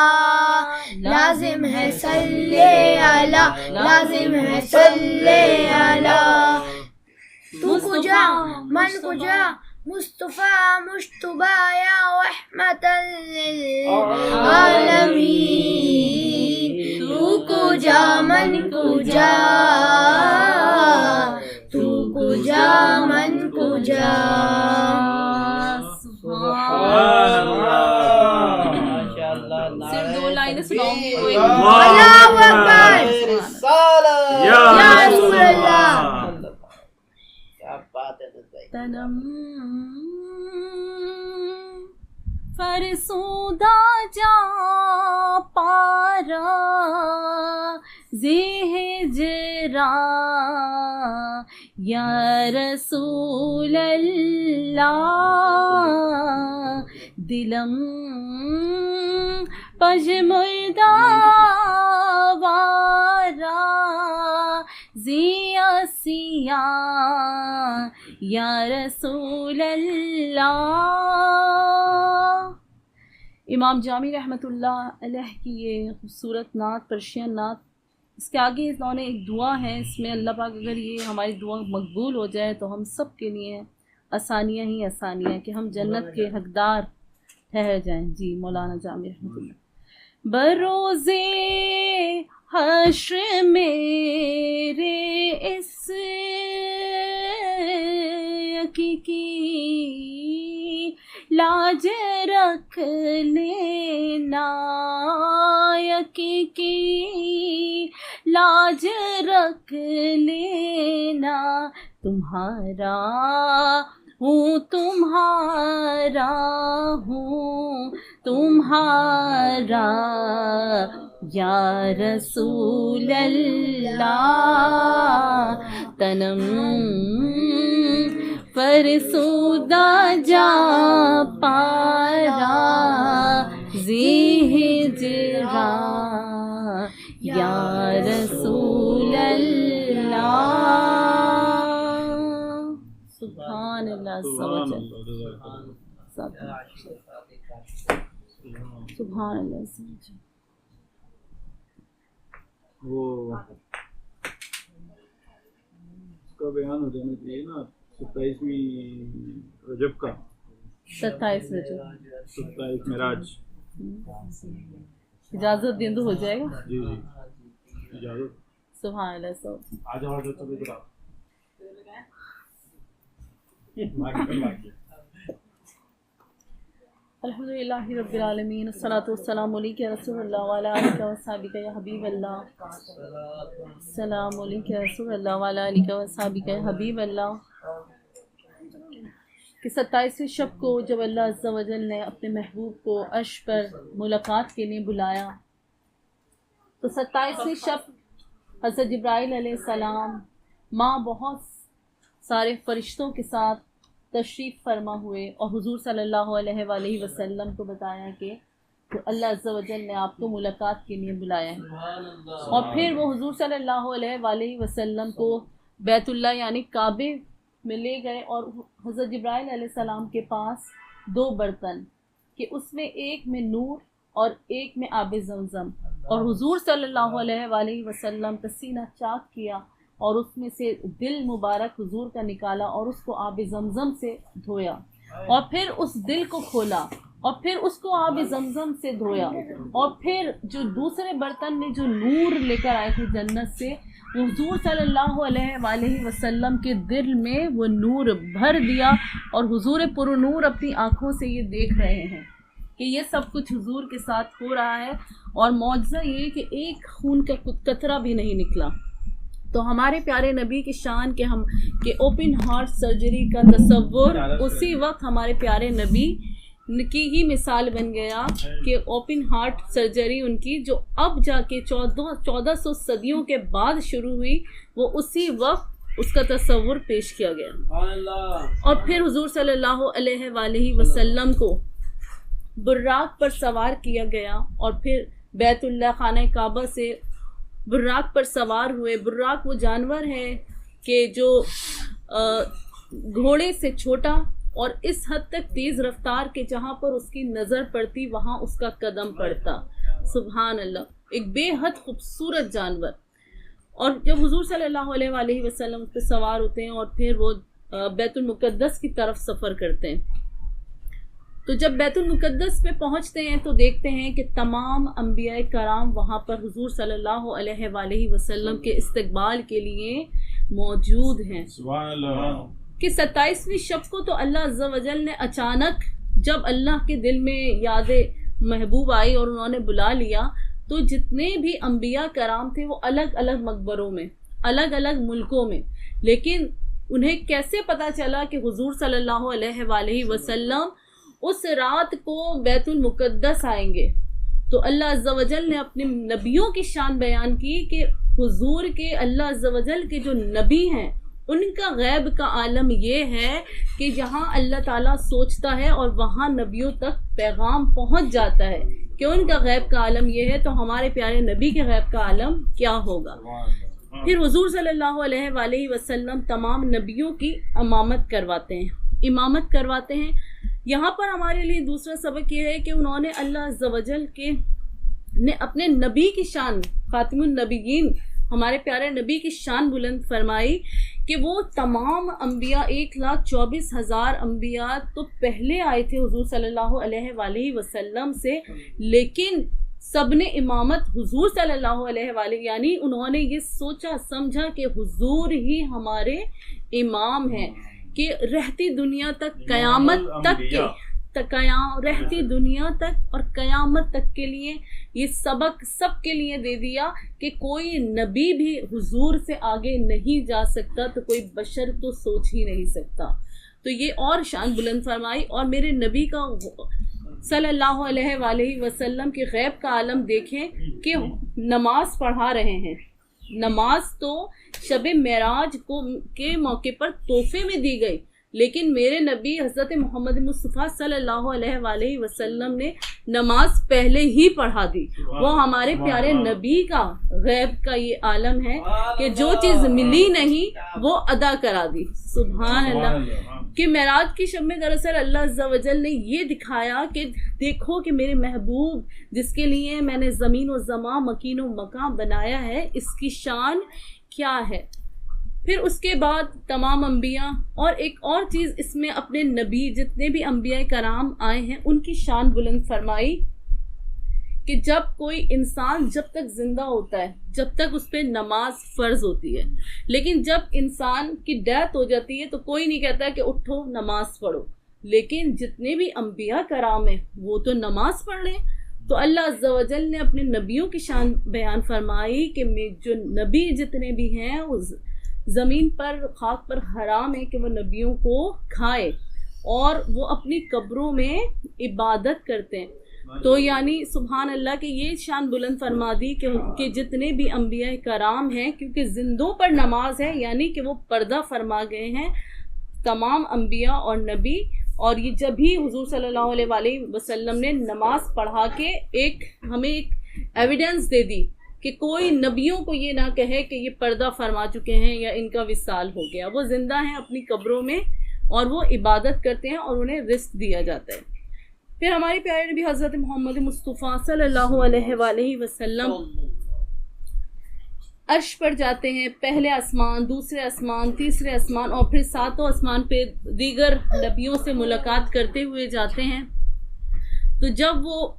लाजिम है सल्ले अला, लाजिम है सल्ले अला। तू कुजा मन कुजा मुस्तफा मुश्तबा या रहमतल लिल आलमीन। तू कुजा मन कुजा, तू कुजा मन कुजा। सिर्फ 2 लाइनें सुनाऊंगी कोई। अल्लाहु अकबर या रसूल अल्लाह। क्या बात है भाई। तनम फरसूदा जा पारा ज़िहजरा या रसूल अल्लाह। दिलम पजमुर्दा वारा ज़िया सिया या रसूल अल्लाह। इमाम जामी रहमतुल्लाह अलैह की ये खूबसूरत नात, पर्शियन नात। इसके आगे इन्होंने एक दुआ है, इसमें अल्लाह पाक अगर ये हमारी दुआ मकबूल हो जाए तो हम सब के लिए आसानियाँ ही आसानियाँ कि हम जन्नत के हकदार ठहर जाएं। जी मौलाना जामी रहमतुल्लाह। बरोज़े हश्र मेरे इस की लाज रख लेना, की लाज रख लेना, तुम्हारा हूँ तुम्हारा हूँ तुम्हारा या रसूल अल्लाह, तनम फरसूदा जा पारा जी हिजरा या रसूल अल्लाह। सुभान अल्लाह, सुभान अल्लाह। वो उसका बयान हो जाना चाहिए ना 27वीं रजब का, 27 रजब 27 मेराज। इजाजत दे दो, हो जाएगा। जी जी इजाजत। सुभान अल्लाह। सब आ जाओ तो इधर आओ। अल्हम्दुलिल्लाहि रब्बिल आलमीन, अस्सलातु वस्सलामु अलैका या रसूलल्लाह व अला आलिका व सहाबिका या हबीबल्लाह, अस्सलामु अलैका या रसूलल्लाह व अला आलिका व सहाबिका या हबीबल्लाह। कि 27वें शब को जब अल्लाह अज़्ज़ा व जल ने अपने महबूब को अर्श पर मुलाकात के लिए बुलाया, तो 27वें शब हज़रत जिब्राइल अलैहिस्सलाम माँ बहुत सारे फरिश्तों के साथ तशरीफ़ फरमा हुए और हुजूर सल्लल्लाहु अलैहि वसल्लम को बताया कि तो अल्लाह अज़्ज़ा व जल ने आपको मुलाकात के लिए बुलाया है। और फिर वो हुजूर सल्लल्लाहु अलैहि वसल्लम को बैतुल्लाह यानी काबे में ले गए और हज़रत जिब्राइल अलैहिस्सलाम के पास 2 बर्तन कि उसमें एक में नूर और एक में आब ज़मज़म, और हुजूर सल्लल्लाहु अलैहि वसल्लम का सीना चाक किया और उसमें से दिल मुबारक हुजूर का निकाला और उसको आब ज़मज़म से धोया, और फिर उस दिल को खोला और फिर उसको आब ज़मज़म से धोया, और फिर जो दूसरे बर्तन में जो नूर लेकर आए थे जन्नत से, हुजूर सल्लल्लाहु अलैहि वसल्लम के दिल में वो नूर भर दिया और हुजूर पुरनूर अपनी आँखों से ये देख रहे हैं कि ये सब कुछ हुजूर के साथ हो रहा है। और मौजज़ा ये कि एक खून का कतरा भी नहीं निकला। तो हमारे प्यारे नबी की शान के हम के ओपन हार्ट सर्जरी का तसव्वुर उसी वक्त हमारे प्यारे नबी की ही मिसाल बन गया कि ओपन हार्ट सर्जरी उनकी जो अब जाके 1400 सदियों के बाद शुरू हुई, वो उसी वक्त उसका तसव्वुर पेश किया गया। और फिर हुजूर सल्लल्लाहु अलैहि वसल्लम को बुर्राक पर सवार किया गया और फिर बैतुल्लाह खाना काबा से बुर्राक पर सवार हुए। बुर्राक वो जानवर है कि जो घोड़े से छोटा और इस हद तक तेज़ रफ्तार के जहाँ पर उसकी नज़र पड़ती वहाँ उसका कदम पड़ता। सुभान अल्लाह, एक बेहद खूबसूरत जानवर। और जब हुजूर सल्लल्लाहु अलैहि वसल्लम पे सवार होते हैं और फिर वो बैतुल मुक़द्दस की तरफ सफ़र करते हैं, तो जब बैतुल मुक़द्दस पे पहुँचते हैं तो देखते हैं कि तमाम अंबिया कराम वहाँ पर हुजूर सल्लल्लाहु अलैहि वसल्लम के इस्तकबाल के लिए मौजूद हैं। कि 27वीं शब को तो अल्लाह अज़्ज़ा व जल ने अचानक जब अल्लाह के दिल में याद महबूब आई और उन्होंने बुला लिया, तो जितने भी अंबिया कराम थे वो अलग अलग मकबरों में, अलग अलग मुल्कों में, लेकिन उन्हें कैसे पता चला कि हुजूर सल्लल्लाहु अलैहि वसल्लम उस रात को बैतुल मुक़द्दस आएंगे। तो अल्लाह अज़्ज़ा व जल ने अपने नबियों की शान बयान की कि हुजूर के अल्लाह अज़्ज़ा व जल के जो नबी हैं उनका गैब का आलम ये है कि जहाँ अल्लाह ताला सोचता है और वहाँ नबियों तक पैगाम पहुँच जाता है कि उनका गैब का आलम ये है, तो हमारे प्यारे नबी के गैब का आलम क्या होगा। फिर हुजूर सल्लल्लाहु अलैहि वसल्लम तमाम नबियों की इमामत करवाते हैं। यहाँ पर हमारे लिए दूसरा सबक ये है कि उन्होंने अल्लाह अज़्ज़ा व जल के ने अपने नबी की शान, खातिमुन नबीयीन हमारे प्यारे नबी की शान बुलंद फरमाई कि वो तमाम अंबिया 1,24,000 अंबिया तो पहले आए थे हुजूर सल्लल्लाहु अलैहि वसल्लम से, लेकिन सबने इमामत हुजूर सल्लल्लाहु अलैहि यानी उन्होंने ये सोचा समझा कि हुजूर ही हमारे इमाम हैं। कि रहती दुनिया तक कयामत तक के रहती दुनिया तक और कयामत तक के लिए ये सबक सबके लिए दे दिया कि कोई नबी भी हुजूर से आगे नहीं जा सकता, तो कोई बशर तो सोच ही नहीं सकता। तो ये और शान बुलंद फरमाई। और मेरे नबी का सल्लल्लाहु अलैहि वसल्लम के गैब का आलम देखें कि नमाज पढ़ा रहे हैं। नमाज तो शब मेराज को के मौके पर तोहफे में दी गई, लेकिन मेरे नबी हज़रत मोहम्मद मुस्तफ़ा सल्लल्लाहु अलैहि वसल्लम ने नमाज पहले ही पढ़ा दी। वो हमारे प्यारे नबी का गैब का ये आलम है कि जो चीज़ मिली नहीं वो अदा करा दी। सुभान अल्लाह। कि मेराज की शब में दरअसल अल्लाह अज़्ज़ा वजल ने ये दिखाया कि देखो कि मेरे महबूब जिसके लिए मैंने ज़मीन व ज़मा मकीन व मकाम बनाया है, इसकी शान क्या है। फिर उसके बाद तमाम अंबिया, और एक और चीज़ इसमें अपने नबी जितने भी अंबिया कराम आए हैं उनकी शान बुलंद फरमाई कि जब कोई इंसान जब तक जिंदा होता है जब तक उस पर नमाज फ़र्ज होती है, लेकिन जब इंसान की डेथ हो जाती है तो कोई नहीं कहता कि उठो नमाज पढ़ो, लेकिन जितने भी अंबिया कराम हैं वो तो नमाज पढ़ लें। तो अल्लाह अज़्ज़ा वजल ने अपने नबियों की शान बयान फरमाई कि जो नबी जितने भी हैं उस ज़मीन पर खाक पर हराम है कि वो नबियों को खाए, और वो अपनी कब्रों में इबादत करते हैं। तो यानी सुभान अल्लाह के ये शान बुलंद फरमा दी कि जितने भी अंबिया कराम हैं, क्योंकि जिंदों पर नमाज है, यानी कि वो पर्दा फरमा गए हैं तमाम अंबिया और नबी। और ये जब भी हुजूर सल्लल्लाहु अलैहि वसल्लम ने नमाज पढ़ा के हमें एक एविडेंस दे दी कि कोई नबियों को ये ना कहे कि ये पर्दा फरमा चुके हैं या इनका विसाल हो गया। वो जिंदा हैं अपनी कब्रों में और वो इबादत करते हैं और उन्हें रिस्क दिया जाता है। फिर हमारे प्यारे नबी हज़रत मोहम्मद मुस्तफ़ा सल्लल्लाहु अलैहि वसल्लम अर्श पर जाते हैं, पहले आसमान, दूसरे आसमान, तीसरे आसमान और फिर सातों आसमान पे दीगर नबियों से मुलाकात करते हुए जाते हैं। तो जब वो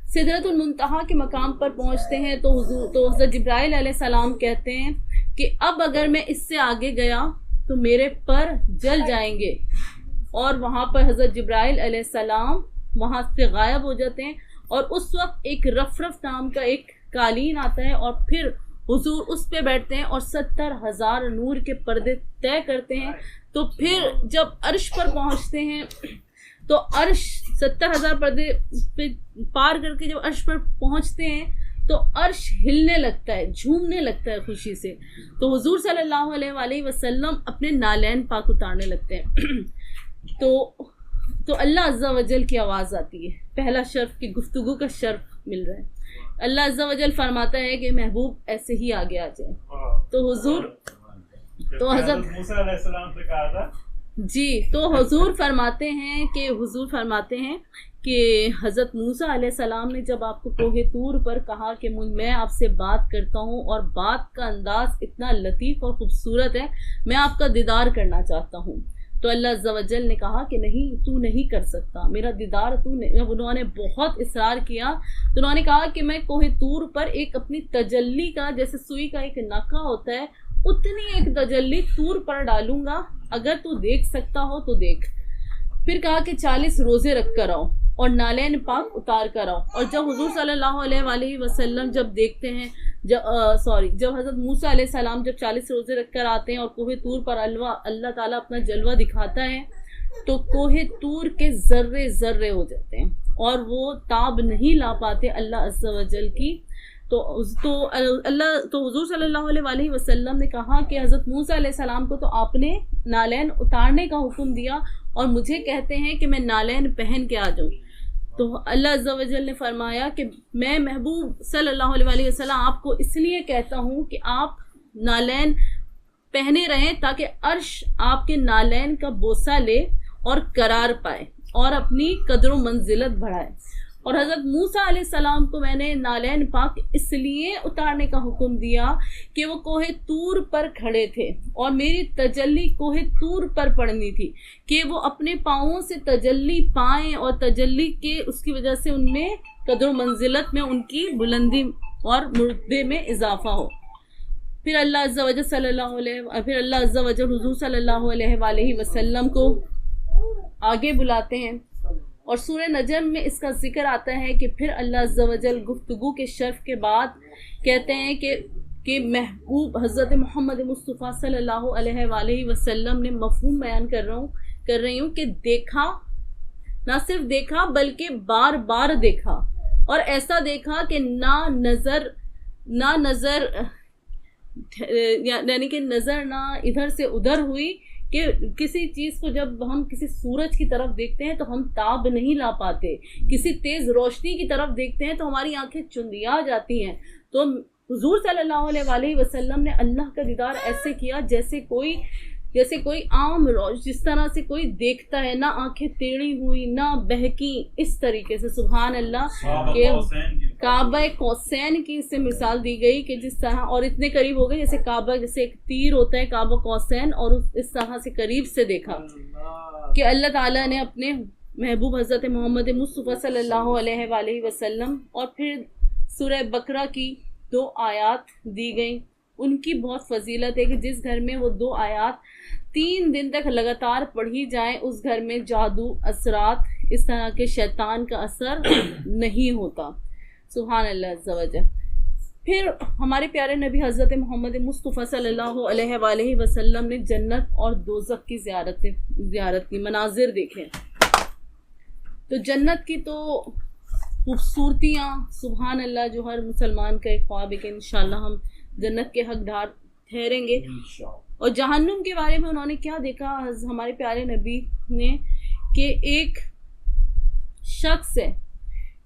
सिदरतुल मुंतहा के मकाम पर पहुंचते हैं तो हज़रत जिब्राइल अलैहिस्सलाम कहते हैं कि अब अगर मैं इससे आगे गया तो मेरे पर जल जाएंगे, और वहाँ पर हज़रत जिब्राइल अलैहिस्सलाम वहाँ से गायब हो जाते हैं। और उस वक्त एक रफ़रफ़ नाम का एक कालीन आता है और फिर हुजूर उस पे बैठते हैं और 70,000 नूर के पर्दे तय करते हैं। तो फिर जब अर्श पर पहुँचते हैं तो अर्श 70,000 पर्दे पे पार करके जब अर्श पर पहुँचते हैं तो अर्श हिलने लगता है, झूमने लगता है खुशी से। तो हुजूर सल्लल्लाहु अलैहि वसल्लम अपने नालैन पाक उतारने लगते हैं। तो अल्लाह अज़्ज़ा वजल की आवाज़ आती है, पहला शर्फ की गुफ्तगू का शर्फ मिल रहा है। अल्लाह अज़्ज़ा वजल फरमाता है कि महबूब ऐसे ही आगे आ जाए। तो हुजूर तो हज़रत मूसा अलैहिस्सलाम से कहा था जी, तो हुजूर फरमाते हैं कि हज़रत मूसा अलैहिस्सलाम ने जब आपको कोहे तूर पर कहा कि मैं आपसे बात करता हूँ और बात का अंदाज़ इतना लतीफ़ और ख़ूबसूरत है, मैं आपका दीदार करना चाहता हूँ। तो अल्लाह अज़्ज़ा वजल ने कहा कि नहीं, तू नहीं कर सकता मेरा दीदार, तू नहीं। जब उन्होंने बहुत इसरार किया तो उन्होंने कहा कि मैं कोहे तूर पर एक अपनी तजल्ली का, जैसे सुई का एक नक्का होता है, उतनी एक तजल्ली तूर पर डालूंगा, अगर तू देख सकता हो तो देख। फिर कहा कि 40 रोज़े रख कर आओ और नालैन पाक उतार कर आओ। और जब हुजूर सल्लल्लाहु अलैहि वसल्लम जब देखते हैं जब हज़रत मूसा अलैहिस्सलाम जब 40 रोज़े रख कर आते हैं और कोहे तूर पर अल्लाह ताला अपना जलवा दिखाता है, तो कोहे तूर के ज़र्रे ज़र्रे हो जाते हैं और वो ताब नहीं ला पाते अल्लाह अज़्ज़ा वजल की। तो हुजूर सल्लल्लाहु अलैहि वसल्लम ने कहा कि हज़रत मूसा अलैहिस्सलाम को तो आपने नालैन उतारने का हुक्म दिया और मुझे कहते हैं कि मैं नालैन पहन के आ जाऊँ। तो अल्लाह अज़्ज़ा वजल ने फरमाया कि मैं महबूब सल्लल्लाहु अलैहि वसल्लम आपको इसलिए कहता हूँ कि आप नालैन पहने रहें ताकि अर्श आपके नालैन का बोसा ले और करार पाए और अपनी कदर मंजिलत बढ़ाए। और हज़रत मूसा अलैहिस्सलाम को मैंने नालैन पाक इसलिए उतारने का हुक्म दिया कि वो कोहे तूर पर खड़े थे और मेरी तजल्ली कोहे तूर पर पड़नी थी कि वो अपने पाँवों से तजल्ली पाएँ और तजल्ली के उसकी वजह से उनमें कदर मंजिलत में उनकी बुलंदी और मुर्दे में इजाफा हो। फिर अल्लाह अज़्ज़ा वजल फिर अल्लाह अज़्ज़ा वजल हुज़ूर सल्लल्लाहु अलैहि वसल्लम को आगे बुलाते हैं। और सूरह नजम में इसका जिक्र आता है कि फिर अल्लाह अज़्ज़ा वजल गुफ्तगू के शर्फ के बाद कहते हैं कि महबूब हज़रत मोहम्मद मुस्तफ़ा सल्लल्लाहु अलैहि वसल्लम ने मफ़हूम बयान कर रही हूँ कि देखा, ना सिर्फ देखा बल्कि बार बार देखा, और ऐसा देखा कि ना नज़र यानी कि नज़र ना इधर से उधर हुई, कि किसी चीज़ को जब हम किसी सूरज की तरफ देखते हैं तो हम ताब नहीं ला पाते, किसी तेज़ रोशनी की तरफ देखते हैं तो हमारी आंखें चुंदिया जाती हैं। तो हुजूर सल्लल्लाहु अलैहि वसल्लम ने अल्लाह का दीदार ऐसे किया जैसे कोई आम रोज जिस तरह से कोई देखता है, ना आंखें टेढ़ी हुई ना बहकी, इस तरीके से सुभान अल्लाह के काबा कौसैन की इससे मिसाल दी गई कि जिस तरह, और इतने करीब हो गए जैसे काबा, जैसे एक तीर होता है काबा कौसैन, और इस तरह से करीब से देखा कि अल्लाह ताला ने अपने महबूब हज़रत मोहम्मद मुस्तफ़ा सल्लल्लाहु अलैहि वसल्लम, और फिर सूरह बकरा की 2 आयात दी गई। उनकी बहुत फजीलत है कि जिस घर में वो 2 आयात 3 दिन तक लगातार पढ़ी जाएं, उस घर में जादू, असरात, इस तरह के शैतान का असर नहीं होता। सुभान अल्लाह अज़्ज़ा वजल। फिर हमारे प्यारे नबी हज़रत मोहम्मद मुस्तफ़ा सल्लल्लाहु अलैहि वसल्लम ने जन्नत और दोज़ख की ज़ियारत की, मनाजिर देखे। तो जन्नत की तो खूबसूरतियाँ सुभान अल्लाह, जो हर मुसलमान का एक ख्वाब है कि इंशाअल्लाह हम जन्नत के हकदार ठहरेंगे। और जहन्नुम के बारे में उन्होंने क्या देखा हमारे प्यारे नबी ने, कि एक शख्स है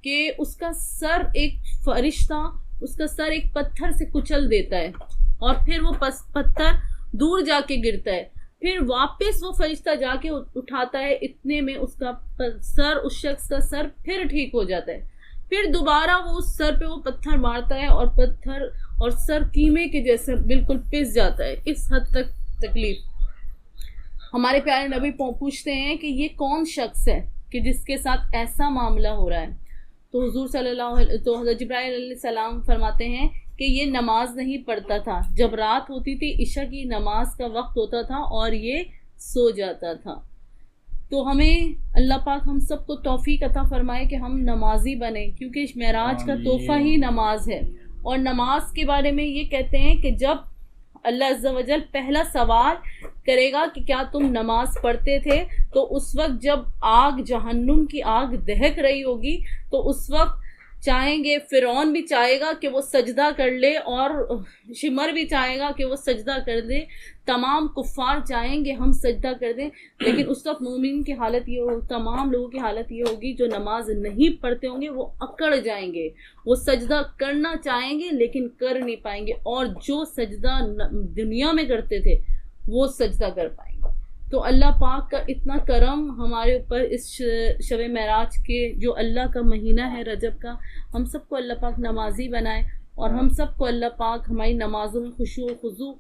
कि उसका सर, एक फरिश्ता उसका सर एक पत्थर से कुचल देता है, और फिर वो पत्थर दूर जाके गिरता है, फिर वापस वो फरिश्ता जाके उठाता है, इतने में उसका सर, उस शख्स का सर फिर ठीक हो जाता है। फिर दोबारा वो उस सर पे वो पत्थर मारता है, और पत्थर और सर कीमे के जैसे बिल्कुल पिस जाता है। इस हद तक तकलीफ। हमारे प्यारे नबी पूछते हैं कि ये कौन शख्स है कि जिसके साथ ऐसा मामला हो रहा है। तो हुजूर तो हज़रत जिब्राइल अलैहिस्सलाम फरमाते हैं कि ये नमाज नहीं पढ़ता था, जब रात होती थी इशा की नमाज का वक्त होता था और ये सो जाता था। तो हमें अल्लाह पाक हम सबको तौफीक अता फरमाए कि हम नमाजी बने, क्योंकि मेराज का तोहफा ही नमाज है। और नमाज के बारे में ये कहते हैं कि जब अल्लाह अज़्ज़ा वजल पहला सवाल करेगा कि क्या तुम नमाज पढ़ते थे, तो उस वक्त जब आग, जहन्नुम की आग दहक रही होगी, तो उस वक्त चाहेंगे, फिरौन भी चाहेगा कि वो सजदा कर ले, और शिमर भी चाहेगा कि वो सजदा कर दे, तमाम कुफ़ार चाहेंगे हम सजदा कर दें, लेकिन उस वक्त मोमिन की हालत ये हो, तमाम लोगों की हालत ये होगी जो नमाज नहीं पढ़ते होंगे वो अकड़ जाएंगे, वो सजदा करना चाहेंगे लेकिन कर नहीं पाएंगे, और जो सजदा दुनिया में करते थे वो सजदा कर पाएंगे। तो अल्लाह पाक का इतना करम हमारे ऊपर इस शब मेराज के, जो अल्लाह का महीना है रजब का, हम सबको अल्लाह पाक नमाजी बनाए, और हम सबको अल्लाह पाक हमारी नमाजों में खुशू और खुजू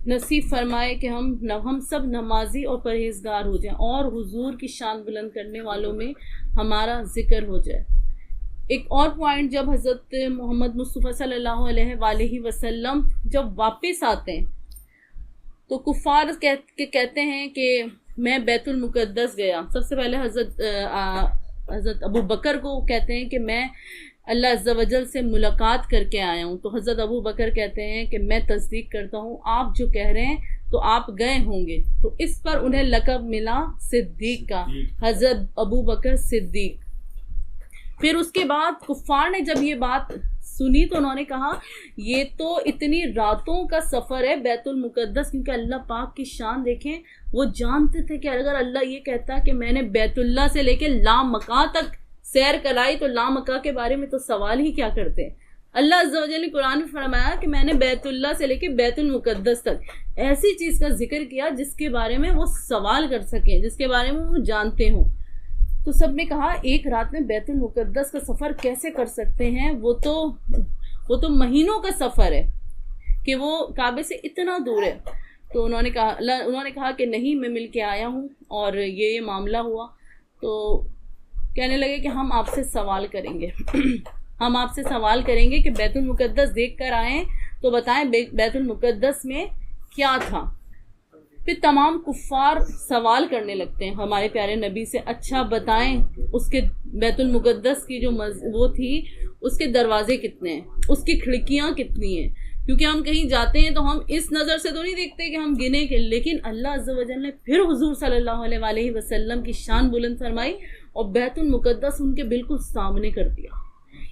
नसीब फरमाए कि हम सब नमाजी और परहेजगार हो जाएं, और हुजूर की शान बुलंद करने वालों में हमारा जिक्र हो जाए। एक और पॉइंट, जब हज़रत मोहम्मद मुस्तफ़ा सल्लल्लाहु अलैहि वसल्लम जब वापस आते हैं तो कुफ़ार कहते हैं कि मैं बैतुल मुक़द्दस गया। सबसे पहले हज़रत अबू बकर को कहते हैं कि मैं अल्लाह अज़्ज़ा वजल से मुलाकात करके आया हूँ। तो हज़रत अबू बकर कहते हैं कि मैं तस्दीक करता हूँ, आप जो कह रहे हैं तो आप गए होंगे। तो इस पर उन्हें लक़ब मिला सिद्दीक का, हज़रत अबू बकर सिद्दीक। फिर उसके बाद कुफ़ार ने जब ये बात सुनी तो उन्होंने कहा ये तो इतनी रातों का सफ़र है बैतुल मुक़द्दस, क्योंकि अल्लाह पाक की शान देखें, वो जानते थे कि अगर अल्लाह ये कहता कि मैंने बैतुल्लाह से लेके लामका तक सैर कराई तो लामका के बारे में तो सवाल ही क्या करते हैं। अल्लाह अज़्ज़ा वजल ने कुरान में फरमाया कि मैंने बैतुल्लाह से लेके बैतुल मुक़द्दस तक ऐसी चीज़ का जिक्र किया जिसके बारे में वो सवाल कर सकें, जिसके बारे में वो जानते हों। तो सब ने कहा एक रात में बैतुल मुक़द्दस का सफ़र कैसे कर सकते हैं, वो तो महीनों का सफ़र है कि वो काबे से इतना दूर है। तो उन्होंने कहा कि नहीं, मैं मिल के आया हूँ और ये मामला हुआ। तो कहने लगे कि हम आपसे सवाल करेंगे हम आपसे सवाल करेंगे कि बैतुल मुक़द्दस देख कर आएँ तो बताएं बैतुल मुकद्दस में क्या था। फिर तमाम कुफ्फार सवाल करने लगते हैं हमारे प्यारे नबी से, अच्छा बताएं उसके बैतुल मुकद्दस की जो वो थी उसके दरवाजे कितने हैं, उसकी खिड़कियां कितनी हैं, क्योंकि हम कहीं जाते हैं तो हम इस नज़र से तो नहीं देखते कि हम गिने के, लेकिन अल्लाह अज़्ज़ व जल ने फिर हुजूर सल्लल्लाहु अलैहि वसल्लम की शान बुलंद फरमाई और बैतुल मुकद्दस उनके बिल्कुल सामने कर दिया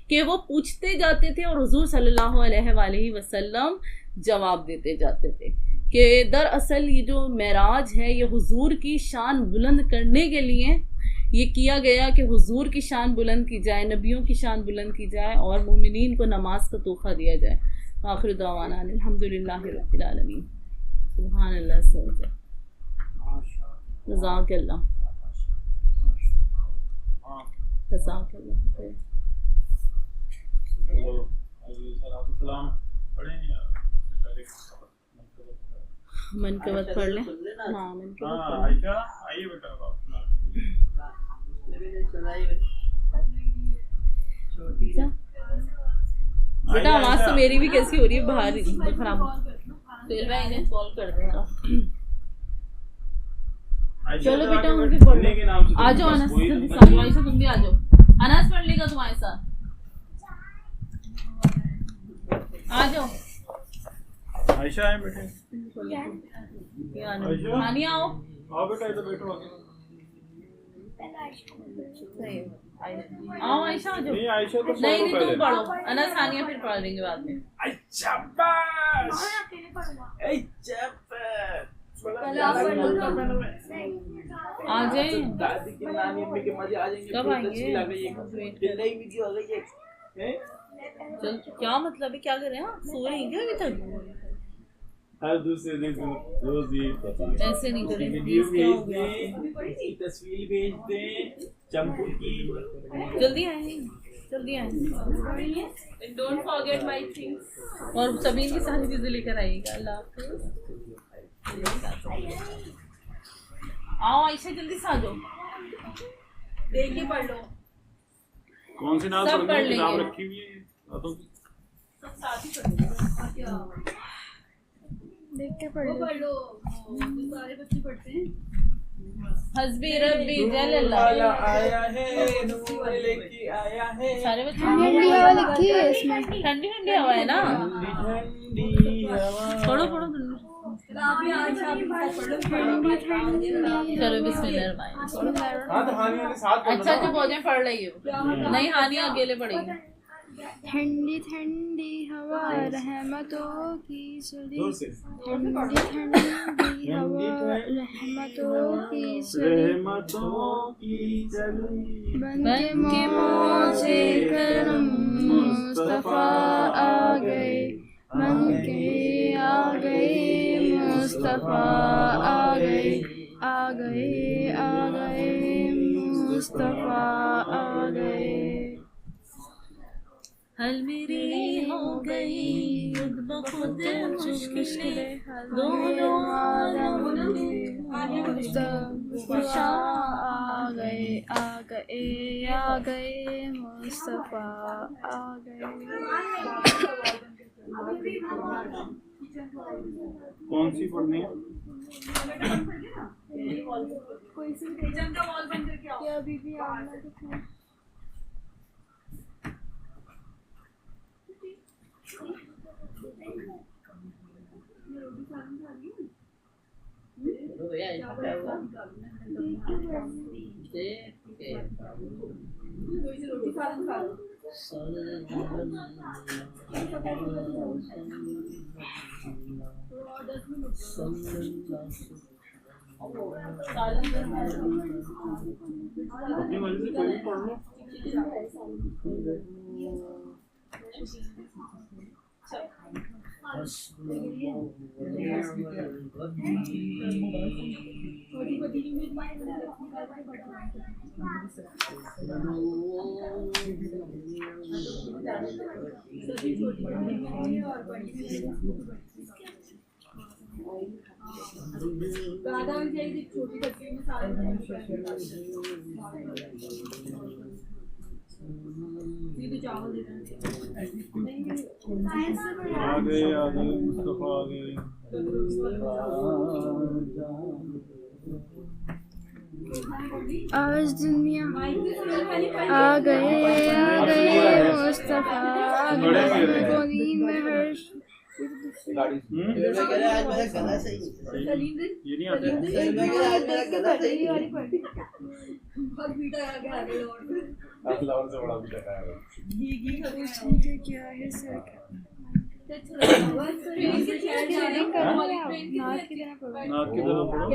कि वो पूछते जाते थे और हुजूर सल्लल्लाहु अलैहि वसल्लम जवाब देते जाते थे कि दरअसल ये जो मेराज है ये हुजूर की शान बुलंद करने के लिए ये किया गया कि हुजूर की शान बुलंद की जाए, नबियों की शान बुलंद की जाए और मोमिनीन को नमाज का तोहफा दिया जाए। आखिर दवाना अल्हम्दुलिल्लाहि रब्बिल आलमीन। सुभान अल्लाह सवजा जज़ाकल्लाह जज़ाकल्लाह। मनकबत पढ़ लें। हाँ मनकबत पढ़ लें। आइए बेटा बेटा आवाज तो मेरी भी कैसी हो रही है बाहर खराब, फिर मैं इन्हें कॉल कर दूंगा। चलो बेटा उनके पढ़ लो। आ जाओ अनस, आयशा तुम भी आ जाओ। अनस पढ़ लेगा तुम्हारे साथ, आ जाओ। आयशा है बेटे, हानिया आओ। आओ बेटा इधर बैठो आगे। आओ आयशा आ जाओ। नहीं आयशा तो नहीं तुम पढ़ो, अनस हानिया फिर पढ़ लेंगे बाद में। आ जाए दादी की नानी अम्मी के मजे आ जाएंगे। कब आएंगे? नई वीडियो आ गई है। चल क्या मतलब है, क्या कर रहे हैं आप, सो रहे हैं क्या अभी तक? हर दूसरे दिन रोज ऐसे नहीं करें वीडियो प्लीज, क्या हो भेज गया? दें, तस्वीर भेज दें चंपू की। जल्दी आए, जल्दी आए। डोंट फॉरगेट माय थिंग्स और सभी की सारी चीजें लेकर आइएगा। अल्लाह हाफिज़। आओ आयशा जल्दी से आ जाओ, देख के पढ़ लो। कौन सी नाम सब पढ़ लेंगे। किताब रखी हुई है सब साथ ही पढ़ लेंगे। देख के पढ़ लो। पढ़ लो, सारे बच्चे पढ़ते हैं। हस्बी रब्बी जल्लल्लाह आया है, नूर लेके आया है। सारे बच्चे ठंडी हवा लिखी है इसमें। ठंडी ठंडी हवा है ना, ठंडी हवा। पढ़ो पढ़ो। अभी आज आप पढ़ लो। चलो बिस्मिल्लाह। हाँ तो हानि वाले साथ अच्छा जो भोजन पढ़ रही हो, नहीं हानिया अकेले पढ़ेगी। ठंडी ठंडी हवा रहमतों की सुरी, जोर से। ठंडी ठंडी हवा रहमतों की सुरी, रहमतों की चली बन के मौजे करम मुस्तफा आ गए, बन के आ गए मुस्तफा आ गए, आ गए आ गए मुस्तफा आ गए। हल मेरी हो गई खुद ब खुद मुश्किलें, दोनों आलम में मुस्तफा आ गए आ गए आ गए मुस्तफा आ गए। कौन सी पढ़नी है? किचन का वॉल बंद करके आओ। अभी भी आना दिखाएं। कोई सी रोटी खा लो। अपनी मर्जी से कोई भी पढ़ लो। आधा घंटे एक छोटी कटोरी में सारे आ गए मुस्तफा आ गए। आज दुनिया आ गए मुस्तफा आ गए गोदी में हर्ष। मैं कह रहा आज मेरा गला सही है। ये नहीं आते मैं कह रहा आज मेरा गला सही है। फ्लावर से बड़ा भी टका है। पूछने क्या है सर नाक की तरफ पढ़ो।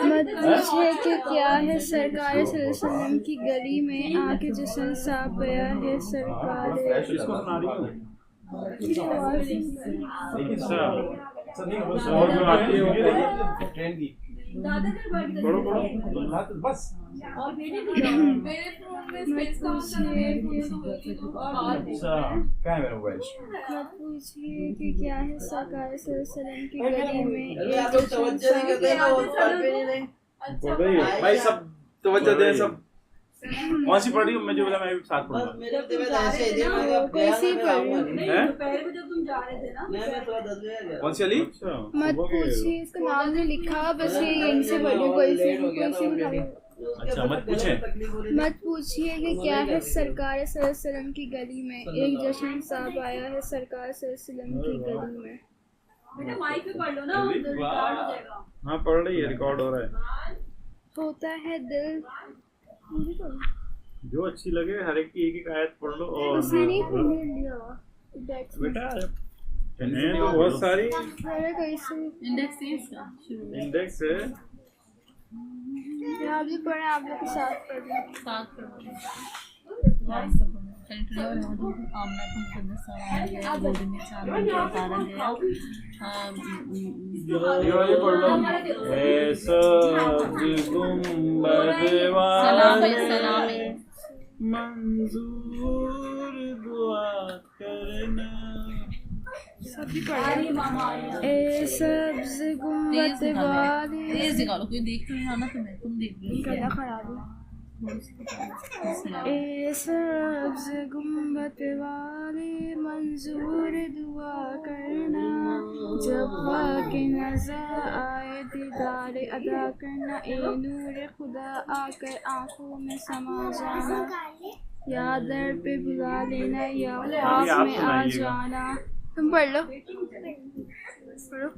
मत पूछिए कि क्या है सरकार सल्लल्लाहु की गली में आके जिसन साफ गया है सरकार। इसको सुना रही हूँ। अच्छा और जो आती है ट्रेन की पढ़ो पढ़ो। बस अच्छा क्या है मेरा मोबाइल। मत पूछिए कि क्या है सरकार सल्लल्लाहु की गली में अभी आप लोग तवज्जो नहीं करते हैं ना, वो पढ़ पे नहीं रहे। पढ़ रही है। भाई सब तवज्जो दें सब। कौन सी पढ़ रही हूँ मैं जो बोला मैं भी साथ बस पढ़ूंगा। मेरे तबीयत ऐसे है मैं कब गया ना मैं आऊंगा नहीं। हैं? दोपहर को जब तुम जा रहे थे ना मैं थोड़ा 10 बजे गया। कौन सी अली। अच्छा मत पूछिए इसका नाम नहीं लिखा बस ये यहीं से पढ़िए कोई लेट हो गया था सी ऑलरेडी। अच्छा मत पूछे। मत पूछिए कि क्या है सरकार सल्लल्लाहु की गली में एक जश्न साहब आया है सरकार सल्लल्लाहु की गली में। बेटा माइक पे पढ़ लो ना तो रिकॉर्ड हो जाएगा। हाँ पढ़ रही है, रिकॉर्ड हो रहा है। होता है दिल जो अच्छी लगे हर एक की एक एक आयत पढ़ लो। और उसने नहीं पढ़ने लिया डेक्स में बेटा हैं तो बहुत सारी अरे कैसे इंडेक्स है इसका शुरू में इंडेक्स है। आप भी पढ़े आप लोग के साथ पढ़े। सात पर आमना को मुकद्दस सवाल गया गोद में चांद का तारा गया। ये पढ़ लो। ऐसा गुंबद सलाम है सलाम है। मंजूर दुआ करना। सभी पढ़े ए सब्ज गुंबद वाले तेज निकालो कोई देख तो नहीं रहा ना तुम्हें, तुम देख रहे हो गला खराब है। ए सब्ज गुंबद वाले मंजूर दुआ करना जब के नजर आए दीदार अदा करना। ए नूर खुदा आकर आंखों में समा जाना या दर पे बुला लेना या ख्वाब में आ जाना। तुम पढ़ लो पढ़ो।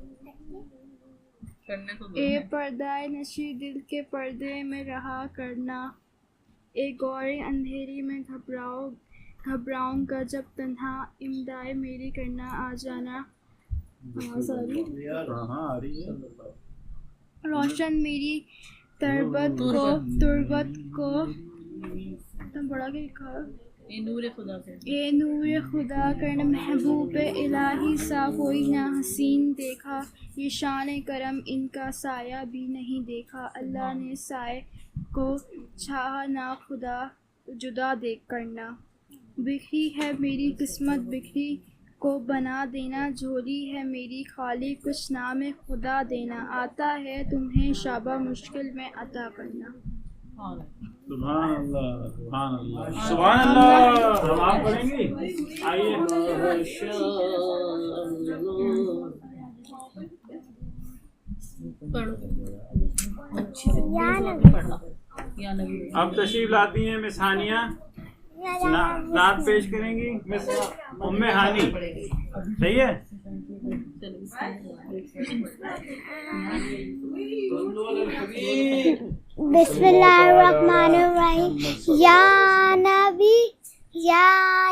करने को ए पर्दाए नशी दिल के पर्दे में रहा करना। ए गौरे अंधेरी में घबराऊंगा जब तन्हा इमदाए मेरी करना आ जाना। सॉरी हाँ आ रही है। रोशन मेरी तुर्बत को तुम बड़ा के लिखा ये नूर खुदा पे ए नूर खुदा करना महबूब इलाही सा कोई ना हसीन देखा। ये शान करम इनका साया भी नहीं देखा। अल्लाह ने साए को चाहा ना खुदा जुदा देख करना। बिखरी है मेरी किस्मत बिखरी को बना देना। झोली है मेरी खाली कुछ नाम खुदा देना। आता है तुम्हें शाबा मुश्किल में अता करना। सुभान अल्लाह सुभान अल्लाह सुभान अल्लाह। हम आप पढ़ेंगे आइए। या नबी अब तशरीफ लाती हैं मिस हानिया। नात पेश करेंगी मिस उम्मे हानी। सही है। बिस्मिल्लाहिर्रहमानिर्रहीम। या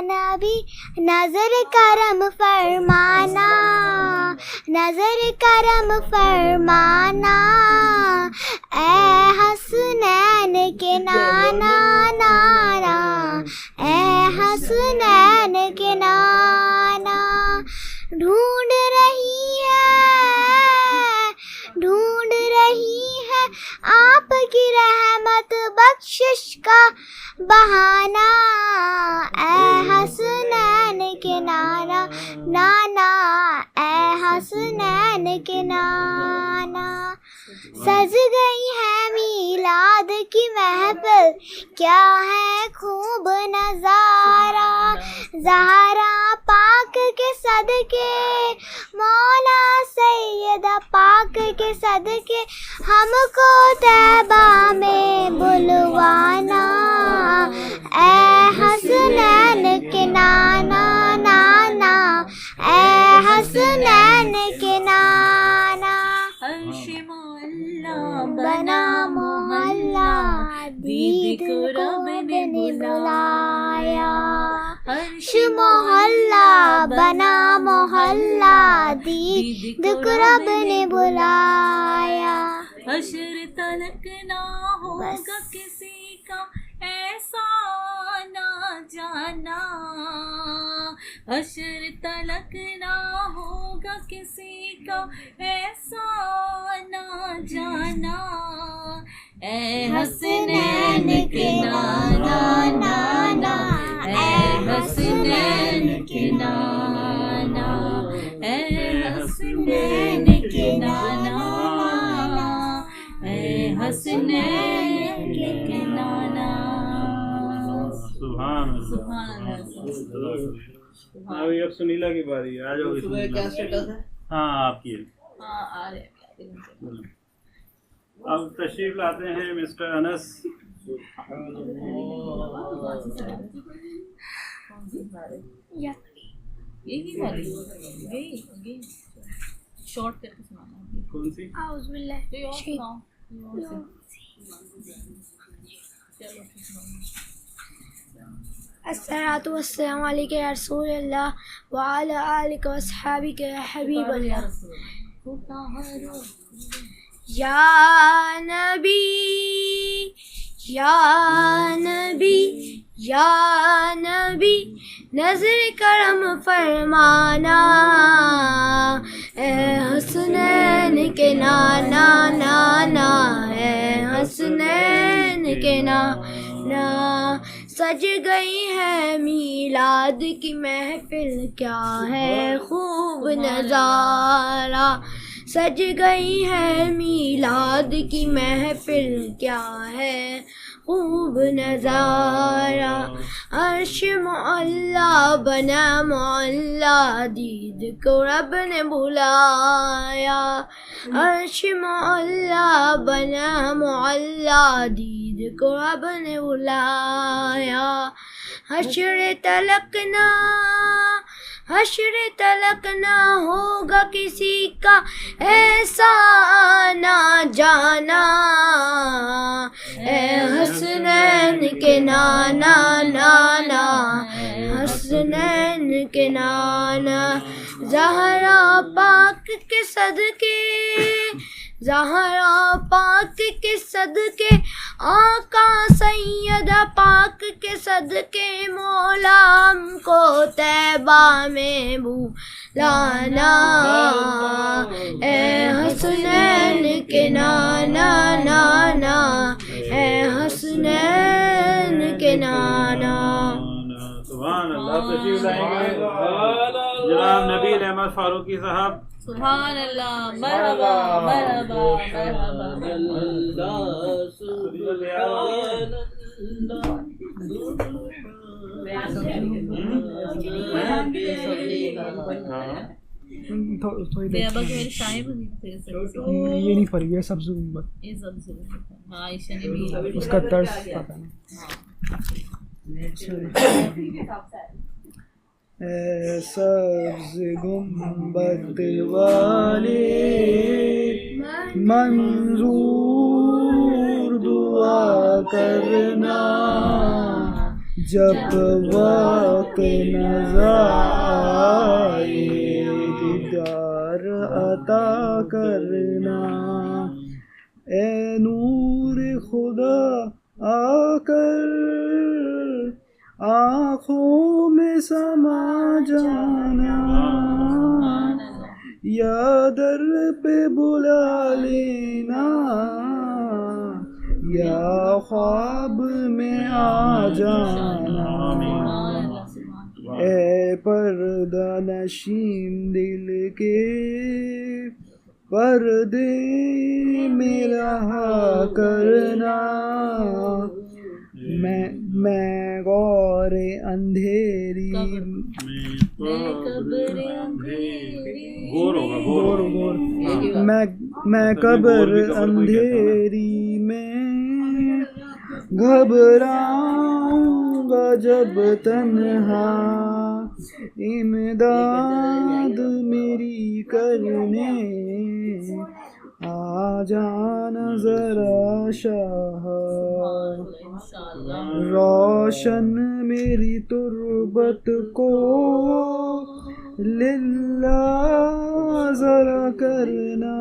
नबी नजर करम फरमाना नजर करम फरमाना। ए हसनैन के नाना नाना ए हसनैन के नाना। ढूंढ रही है आपकी रहमत बख्शिश का बहाना। ए हसनैन के नाना नाना ए हसनैन के नाना। सज गई है मीलाद की महफिल, क्या है खूब नजारा। ज़हरा पाक के सदके, मौला सैयदा पाक के सदके, हमको तैबा में बुलवाना। ऐ हसनैन के नाना नाना, ऐ हसनैन के नाना। अर्श मोहल्ला बना मोहल्ला, दीद को रब ने बुलाया। अर्श मोहल्ला बना मोहल्ला, दीद को रब ने बुलाया। हश्र तलक ना होगा किसी का ऐसा ना जाना। हश्र तलक ना होगा किसी का ऐसा ना जाना। ऐ हसनैन के नाना नाना, ऐ हसनैन के नाना, ऐ हसनैन के नाना, ऐ हसनैन के नाना। सुभान अल्लाह। सुभान अल्लाह। अभी अब सुनीला की बारी है, आ जाओ। सुबह क्या स्टेटस है? हाँ आपकी है। हाँ आ रहे हैं। अब तशरीफ लाते हैं मिस्टर अनस। यही वाली यही शॉर्ट करके सुनाना। कौन सी? आउज़ बिल्लाह तो और सुनाओ। अस्सलातु वस्सलामु अलैका या रसूलल्लाह व अला आलिका व अस्हाबिका या हबीबल्लाह। या नबी या नबी या नबी, नजर करम फरमाना। ए हसनैन के नाना नाना, ए हसनैन के नाना। सज गई है मीलाद की महफिल, क्या है खूब नज़ारा। सज गई है मीलाद की महफिल, क्या है खूब नज़ारा। अर्श मोहल्ला बना मोहल्ला, दीद को रब ने बुलाया। अर्श मोहल्ला बना मोहल्ला, दीद को रब ने बुलाया। हश्र तलक ना होगा किसी का ऐसा ना जाना। ए हसनैन के नाना नाना, हसनैन के नाना। ज़हरा पाक के सदके, ज़हरा पाक के सदके, आका सैयदा पाक के सदके, मौला हमको तैबा में बुलाना। ए हसनैन के नाना नाना, ए हसनैन के नाना। सुभान अल्लाह। तशरीफ लाएंगे जनाब नबील अहमद फारूकी साहब। सुभान अल्लाह। मरहबा मरहबा मरहबा। बेअबा के मेरे साहिब ये नहीं पड़ी, ये सब्ज़ गुंबद, ये सब हाँ ईशा ने भी उसका तर्ज पता नहीं। ऐ सब्ज़ गुंबद वाले मंजूर दुआ करना, जब वक्त नज़र आए दीदार अता करना। ए नूर खुदा आकर आँखों में समा जाना, या दर पे बुला लेना, या ख्वाब में आ जाना। ए पर्दा नशीन दिल के पर्दे में रहा करना, मैं गौरे अंधेरी, गोर होगा, गोर मैं कब्र अंधेरी में घबराऊंगा जब तन्हा, इमदाद मेरी करने आ जाना जरा शाह, रोशन मेरी तुर्बत को लिल्लाह जरा करना,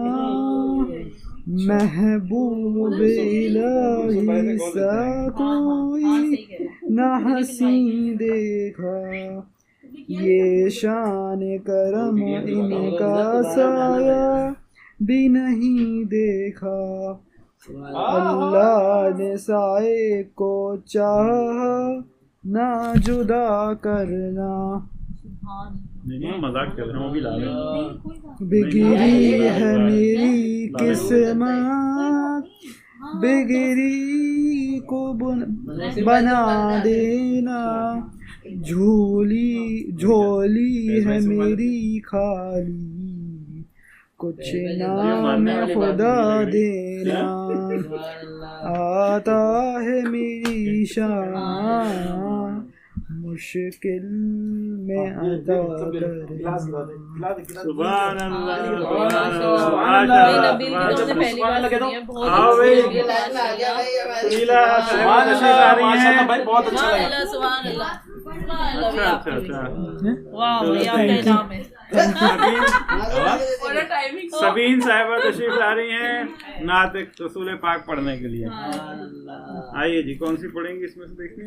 महबूब इलाही सा कोई ना हसी देखा, ये शान करम इनका साया भी नहीं देखा, अल्लाह ने साए को चाहा ना जुदा करना, नहीं मजाक कर रहे हैं, वो भी ला रहे हैं। बिगड़ी है मेरी किस्मत, बिगड़ी को बना देना, झोली है मेरी खाली, कुछ नाम खुदा देना, आता है मेरी शान, मुश्किल में अदा करना। सुभान अल्लाह, बहुत अच्छा लगा। सबीन साहिबा तशरीफ ला रही हैं नात रसूल पाक पढ़ने के लिए। आइए जी, कौन सी पढ़ेंगी इसमें से देखिए।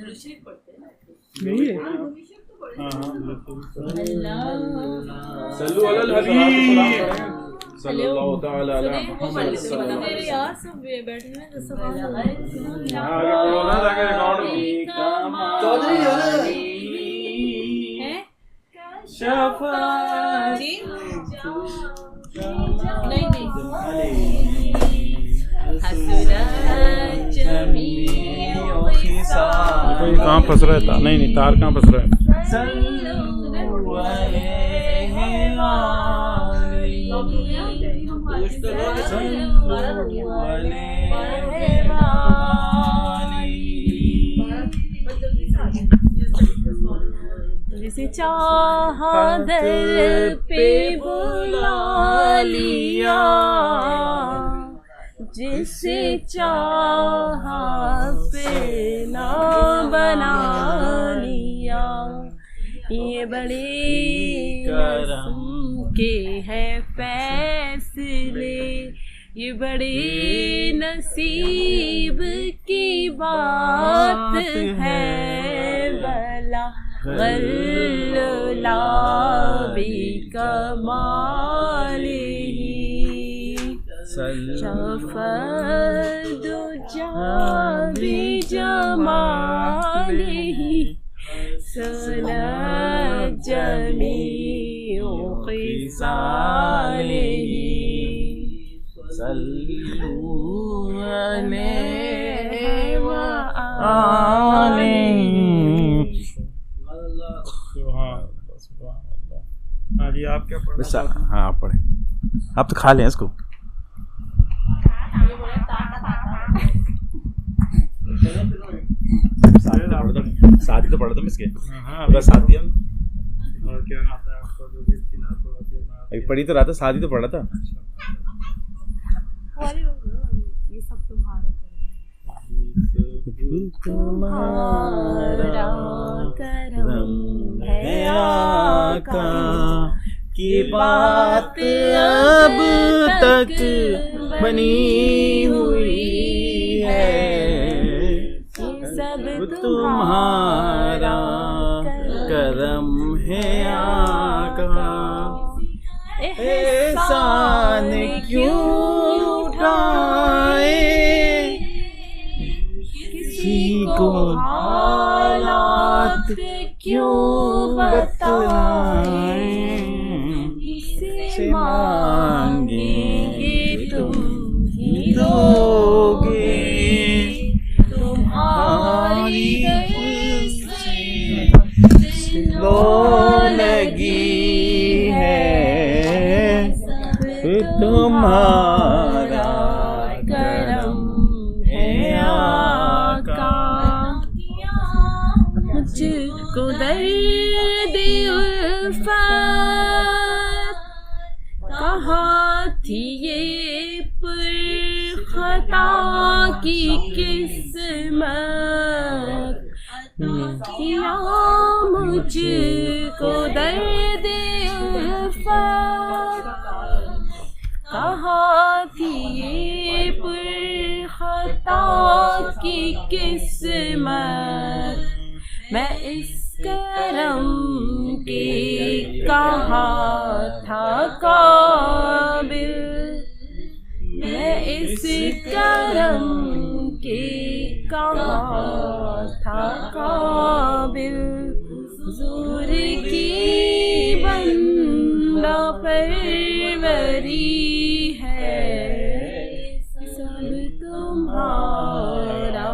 कोई कहाँ फंस रहा है? नहीं तार कहाँ फंस रहा है? जिसे चाहा दर पे बुला लिया, जिसे चाहा पेला बना लिया, ये बड़े करम के है फैसले, ये बड़े नसीब की बात है, भला गल्ला भी कमालिही, शफ़दु जाबी जमालिही, सनत जमीउ ख़िसालिही, सल्लू अलैहि व आलिही। हाँ जी, आप क्या पढ़ रहे हैं? हाँ आप पढ़े, आप तो खा लें इसको। शादी तो पढ़ा था इसके। हाँ, पूरा साथ दिया। और क्या आता है आपको? जो भी अच्छी नात होती है अभी पढ़ी तो रहा था, शादी तो पढ़ा था। ये सब तुम्हारा करम है आका, की बात अब तक बनी हुई है, सब तुम्हारा करम है आका, एहसान क्यों उठाए, किसी को हालात क्यों बतलाए, से मांगेंगे तुम्हारा करम है आका, मुझको दर्द उल्फत कहा थी ये पुरखता की किस्मत, किया मुझको दर्द उल्फत कहा थी ये पुरखता की किस्मत, मैं इस करम के कहा था काबिल, मैं इस करम के कहा था काबिल, हुजूर की बंदा परवरी है, सब तुम्हारा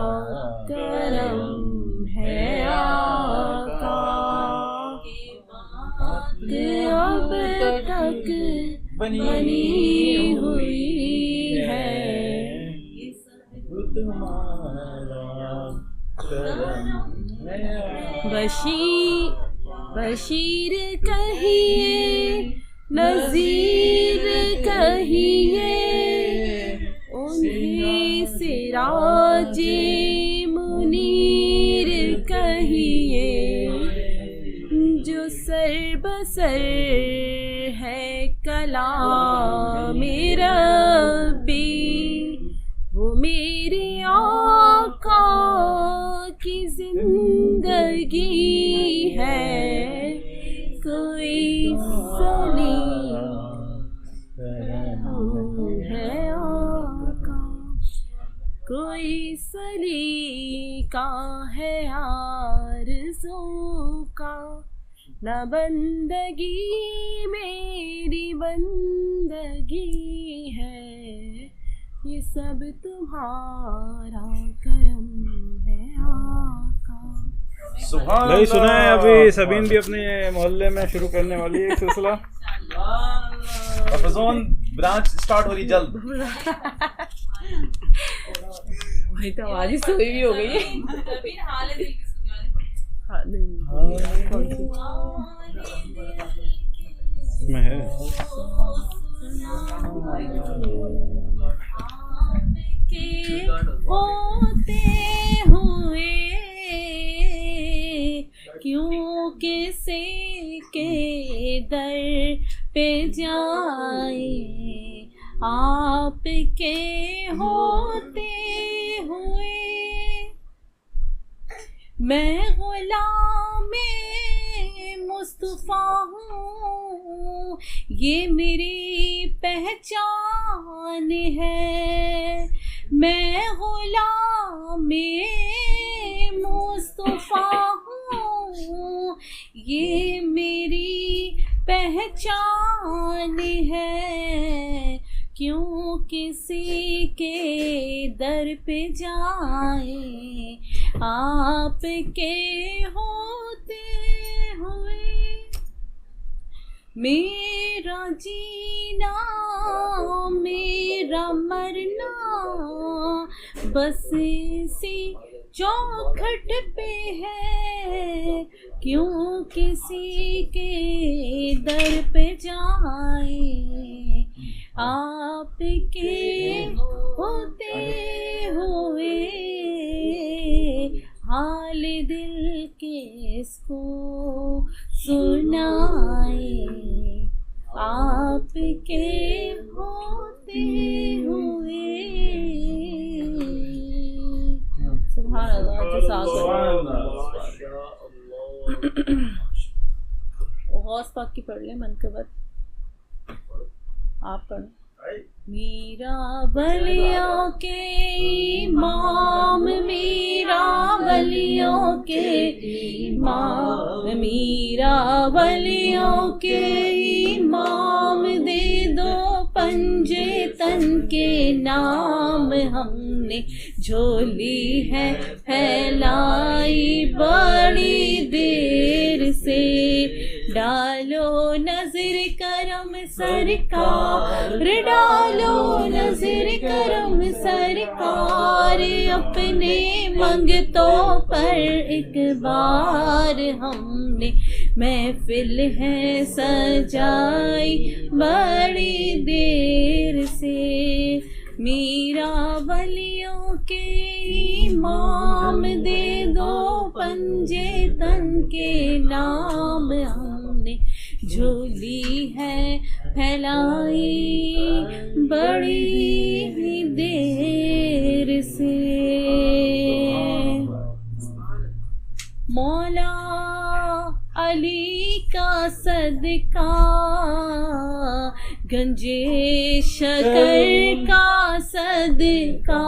करम है आका, अब तक बनी हुई है बशीर कहिए नज़ीर कहिए, उन्हें सिराजे मुनीर कहिए, जो सर बसर है कलामे रब्बी, वो मेरे आका की जिंदगी है, कोई सलीम है आका, कोई सलीका है आरज़ू का, न बंदगी मेरी बंदगी है, ये सब तुम्हारा करम है आका। नहीं सुना है अभी सबीन भी अपने मोहल्ले में शुरू करने वाली है एक सिलसिला। हफज़ोन ब्रांच स्टार्ट हो रही जल्द। भाई तो हमारी सोई भी हो गई है। हाँ नहीं में है होते हुए क्यों किसी के दर पे जाए, आपके होते हुए मैं गुलामे मुस्तफ़ा हूँ, ये मेरी पहचान है, मैं गुलामे मुस्तफ़ा हूँ, ये मेरी पहचान है, क्यों किसी के दर पे जाए, आपके होते हुए मेरा जीना मेरा मरना बस इसी चौखट पे है, क्यों किसी के दर पे जाए, आपके होते हुए हाल दिल के इसको सुनाए, आपके होते हुए। सुभान गौस पाक की पढ़ ले मनकबत आप पढ़। मीरा बलियों के इमाम, मीरा बलियों के इमाम, मीरा बलियों के इमाम, दे दो पंजे तन के नाम, हमने झोली है फैलाई बड़ी देर से, डालो नजर करम सरकार, डालो नजर करम सरकार, अपने मंगतों पर एक बार हमने महफिल है सजाई बड़ी देर से। मीरा वलियों के इमाम दे दो पंजे तन के नाम, हमने झोली है फैलाई बड़ी ही देर से। मौला अली का सदका, गंजे शकर का सदका,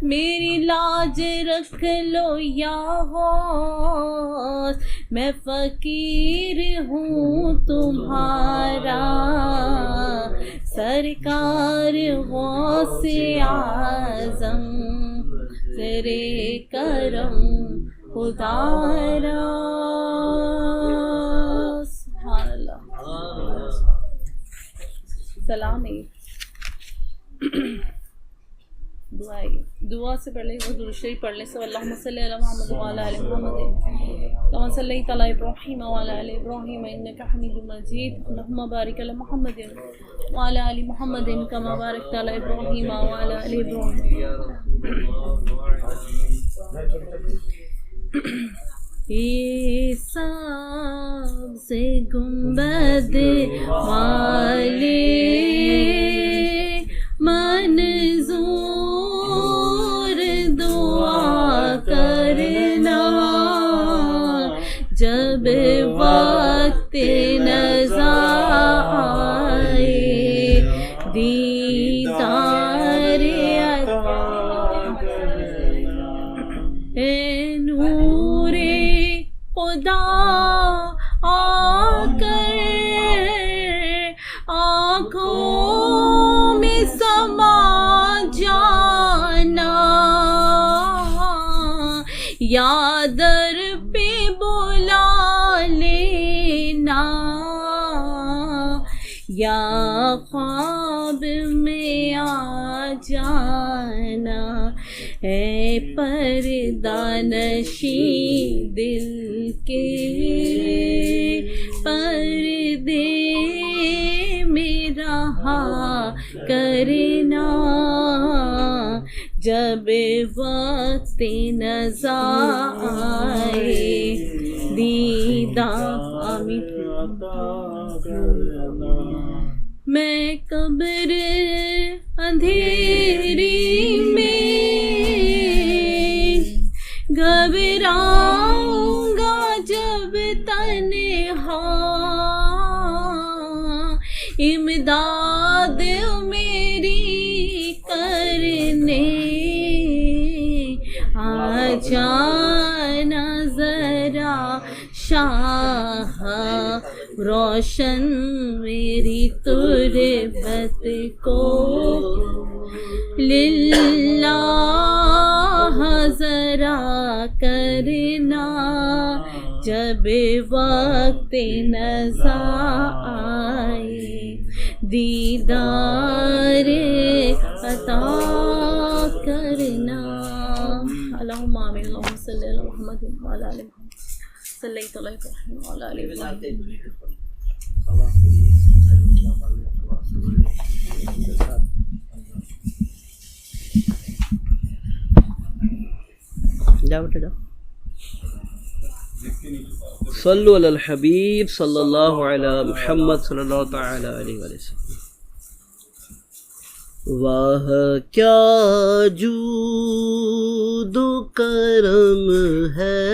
मेरी लाज रख लो या गौस, मैं फकीर हूँ तुम्हारा। सरकार गौसे आज़म तेरे करम खुदारा। सुभान अल्लाह। सलाम है दुआ है, दुआ से पढ़ ले, दुरूद शरीफ पढ़ ले। सब अल्लाहुम्मा सल्ली अला मुहम्मद व अला आलि मुहम्मद कमा सल्लैता अला इब्राहीम व अला आलि इब्राहीम इन्नका हमीदुम मजीद। अल्लाहुम्मा बारिक अला मुहम्मद व अला आलि मुहम्मद कमा बारकता अला इब्राहीम व अला आलि इब्राहीम। ये सबसे गुंबद वाले मंजूर दुआ करना, जब वक्त नज़ा आए दीदार अता नूरे खुदा आकर आँखों में समा जाना, या दर पे बुला लेना, या ख्वाब में आ जाना। है पर्दानशी दिल के पर्दे में रहा करना, जब वक्त नज़ा आए दीदार। मैं कब्र अंधेरी में घबराऊंगा जब तन्हा, इमदाद मेरी करने आ जाना ज़रा शाह, रोशन मेरी तुरबत को लिल्लाह ज़रा करना, जब वक्त नज़ा आए दीदार अता करना। अल्लाहुम्मा आमीन। अल्लाहुम्मा सल्ली अला मुहम्मद व अला आलि मुहम्मद सल्लैतु अला इब्राहीम व अला आलि इब्राहीम। जाओ बेटा जाओ। सल्लु अलल हबीब सल्लल्लाहु अला मुहम्मद सल्लल्लाहु तआला अलैहि वसल्लम। वाह क्या जूदो करम है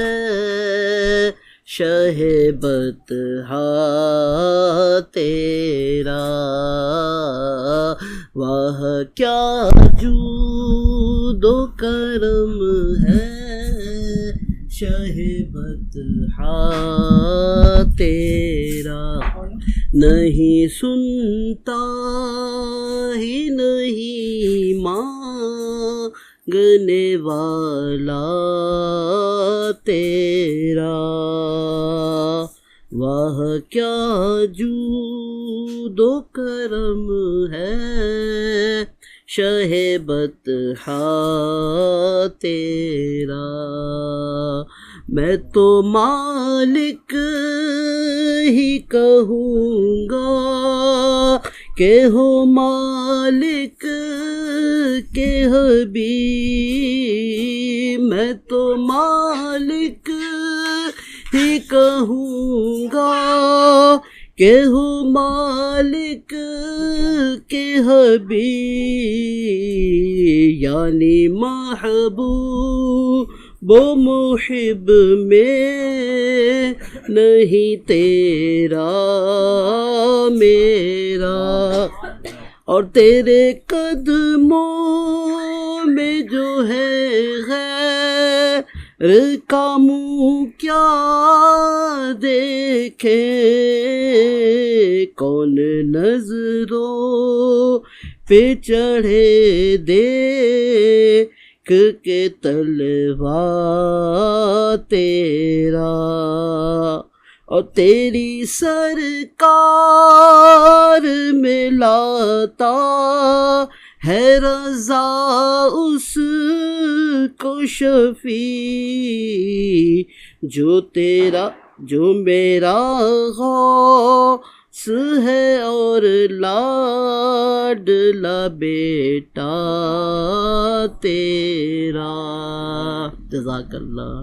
शहबत हा तेरा, वाह क्या जूदो करम है शहबत हा तेरा। नहीं सुनता ही नहीं मांगने वाला तेरा, वाह क्या जूदो करम है शहे बतहा तेरा। मैं तो मालिक ही कहूँगा के हो मालिक के हबीब। मैं तो मालिक ही कहूँगा के हो मालिक के हबीब। यानी महबूब वो मुहिब में नहीं तेरा मेरा। और तेरे कदमों में जो है गैर का मुँह क्या देखे। कौन नजरों पे चढ़े देख के तलवा तेरा। और तेरी सरकार में लाता है रज़ा उसको शफी। जो मेरा गौस है और लाडला बेटा तेरा। जज़ाकल्लाह।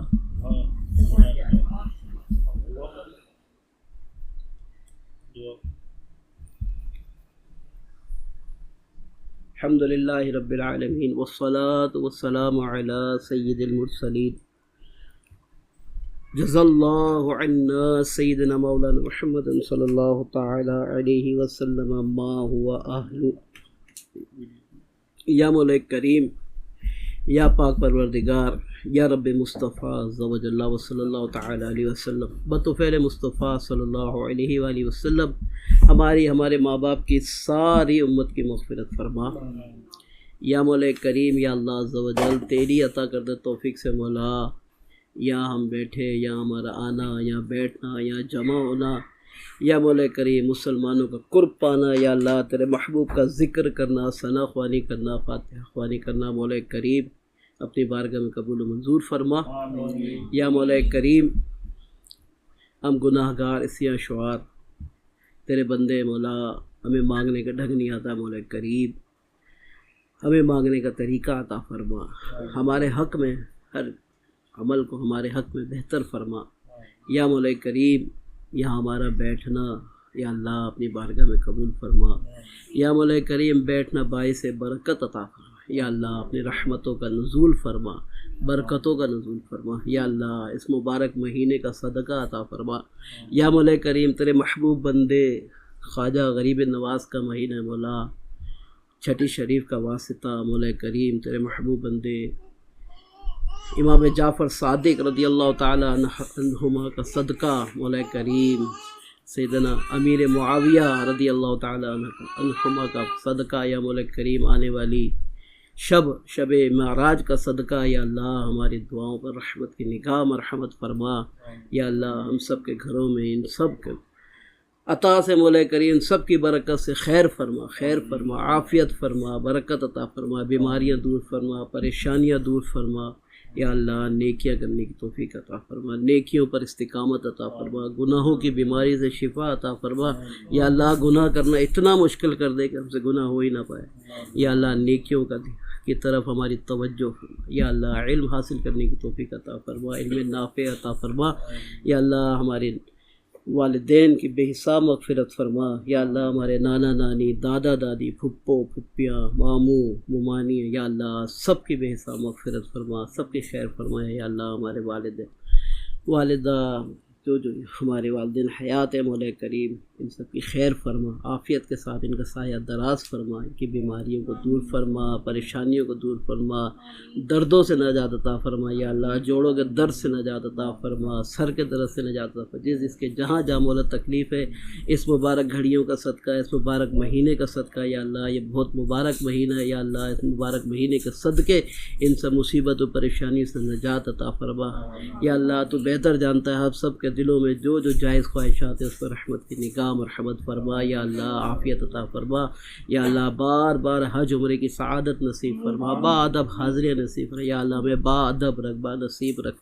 अल्हम्दुलिल्लाहि रब्बिल आलमीन वस्सलातु वस्सलामु अला सय्यिदिल मुरसलीन। जज़ल्लाहु अन्ना सय्यिदना मौलाना मुहम्मदन सल्लल्लाहु तआला अलैहि वसल्लम मा हुवा अहलु। या मौला करीम, या पाक परवरदिगार, या रब मुस्तफ़ा ज़वजल्ला व सल्लल्लाहु तआला अलैहि वसल्लम बतौफ़ीक़ मुस्तफ़ा सल्लल्लाहु अलैहि वसल्लम हमारे माँ बाप की सारी उम्मत की मग़फ़िरत फरमा। या मौला करीम, या अल्लाह अज़्ज़वजल तेरी अता करदा तौफ़ीक़ से मौला, यहाँ हम बैठे, यहाँ हमारा आना, यहाँ बैठना, यहाँ जमा होना, या मौला करीम मुसलमानों का कुर्ब पाना, या अल्लाह तेरे महबूब का ज़िक्र करना, सना ख्वानी करना, फातिहा ख्वानी करना, मौला करीम अपनी बारगाह में कबूल मंजूर फरमा। या मौला करीम, हम गुनाहगार इसिया शुआर तेरे बंदे मौला, हमें मांगने का ढंग नहीं आता मौला करीम, हमें मांगने का तरीक़ा अता फरमा। हमारे हक़ में हर अमल को हमारे हक़ में बेहतर फरमा। या मौला करीम, यहाँ हमारा बैठना या अल्लाह अपनी बारगाह में कबूल फरमा। या मौला करीम, बैठना बाइस बरकत अता फरमा। या अल्लाह अपनी रहमतों का नुज़ूल फरमा, बरकतों का नुज़ूल फरमा। या अल्लाह इस मुबारक महीने का सदका अता फरमा। या मौला करीम, तेरे महबूब बंदे ख्वाजा गरीब नवाज़ का महीना मौला, छठी शरीफ का वास्ता मौला करीम, तेरे महबूब बंदे इमाम जाफ़र सादिक रज़ियल्लाहु ताला अन्हुमा का सदका मौला करीम, सैयदना अमीर मुआविया रज़ियल्लाहु ताला अन्हुमा का सदका, या मौला करीम आने वाली शब महराज का सदका। या अल्लाह हमारी दुआओं पर रहमत की निगाह मरहमत फरमा। या अल्लाह हम सब के घरों में इन सब के अता से मौला करीम सब की बरकत से खैर फरमा, आफ़ियत फरमा, बरकत अता फरमा, बीमारियाँ दूर फरमा, परेशानियाँ दूर फरमा। या अल्लाह नेकियां करने की तौफीक अता फरमा, नेकियों पर इस्तिकामत अता फरमा, गुनाहों की बीमारी से शिफा अता फरमा। या अल्लाह गुनाह करना इतना मुश्किल कर दे कि हमसे गुनाह हो ही ना पाए। या अल्लाह नेकियों की तरफ हमारी तवज्जो फरमा। या अल्लाह इल्म हासिल करने की तौफीक अता फरमा, इल्म नाफ़े अता फरमा। या अल्लाह हमारे वालिदैन की बेहिसाब मग़फ़िरत फरमा। या अल्लाह हमारे नाना नानी, दादा दादी, फुप्पो फुप्पियाँ, मामू मुमानी, या अल्लाह सब की बेहिसाब मग़फ़िरत फरमा, सब की खैर फरमा। या अल्लाह हमारे वालिदा जो हमारे वालिदैन हयात है मौला करीम, इन सब की खैर फरमा, आफ़ियत के साथ इनका साया दराज फरमा, इनकी बीमारियों को दूर फरमा, परेशानियों को दूर फरमा, दर्दों से नजात अता फरमा। या अल्लाह जोड़ों के दर्द से नजात अता फरमा, सर के दर्द से नजात अता फरमा। जिसके जहाँ जहाँ मौला तकलीफ़ है, इस मुबारक घड़ियों का सदका, इस मुबारक महीने का सदका, या अल्लाह ये बहुत मुबारक महीना है। या अल्लाह इस मुबारक महीने के सदक़े इन सब मुसीबत और परेशानी से नजात अता फरमा। या अल्लाह तू बेहतर जानता है, आप सब के दिलों में जो जो जायज़ ख्वाहिशात है उस पर रहमत की निगाह मरहमत फरमा या अल्लाह, आफ़ियत अता फरमा या अल्लाह, बार बार हज उम्रे की सआदत नसीब फरमा, बाअदब हाज़िरी नसीब फरमा या अल्लाह, हमें बाअदब रग़बा नसीब रख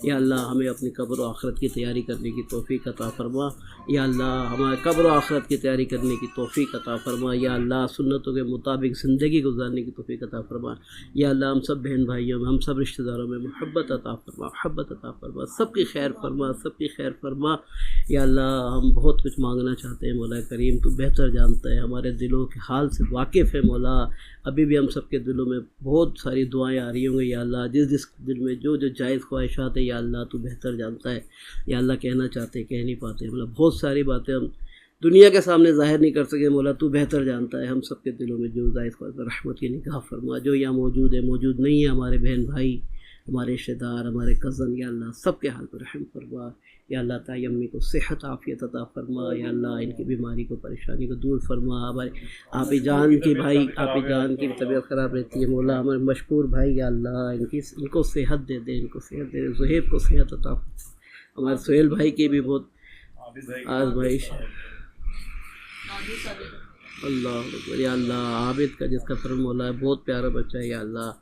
या अल्लाह, हमें अपनी कब्र और आखिरत की तैयारी करने की तौफ़ीक़ अता फरमा या अल्लाह, हमारे कब्र और आखिरत की तैयारी करने की तौफ़ीक़ अता फरमा या अल्लाह, सुन्नतों के मुताबिक ज़िंदगी गुजारने की तौफ़ीक़ अता फरमा या अल्लाह, हम सब बहन भाइयों में, हम सब रिश्तेदारों में मोहब्बत अता फरमा, मोहब्बत अता फरमा, सबकी खैर फरमा, सबकी खैर फरमा या अल्लाह। हम बहुत कुछ मांगना चाहते हैं मौला करीम, तू बेहतर जानता है, हमारे दिलों के हाल से वाकिफ़ है मौला। अभी भी हम सब के दिलों में बहुत सारी दुआएं आ रही होंगी या अल्लाह, जिस जिस दिल में जो जो जायज़ ख्वाहिशात है या अल्लाह, तू बेहतर जानता है या अल्लाह। कहना चाहते कह नहीं पाते मतलब बहुत सारी बातें हम दुनिया के सामने ज़ाहिर नहीं कर सके मौला, तू बेहतर जानता है। हम सब के दिलों में जो जायज़ ख्वाहिश रहमत की निगाह फरमा, जो यहाँ मौजूद है मौजूद नहीं है, हमारे बहन भाई, हमारे रिश्तेदार, हमारे कज़न या अल्लाह, सब के हाल पर रहम फरमा या अल्लाह। ताई अम्मी को सेहत आफ़ियत अता फरमा या अल्लाह, इनकी बीमारी को परेशानी को दूर फरमा। हमारे आपी जान की भाई, आपी जान की तबीयत ख़राब रहती है मौला, हमारे मशहूर भाई या अल्लाह, इनको सेहत दे दे, इनको सेहत दे दे। ज़ुहैब को सेहत अता फरमा। हमारे सोहेल भाई की भी बहुत आज़माइश है अल्लाह या अल्लाह। आबिद का जिसका फर्म मौला है बहुत प्यारा बच्चा है या अल्लाह,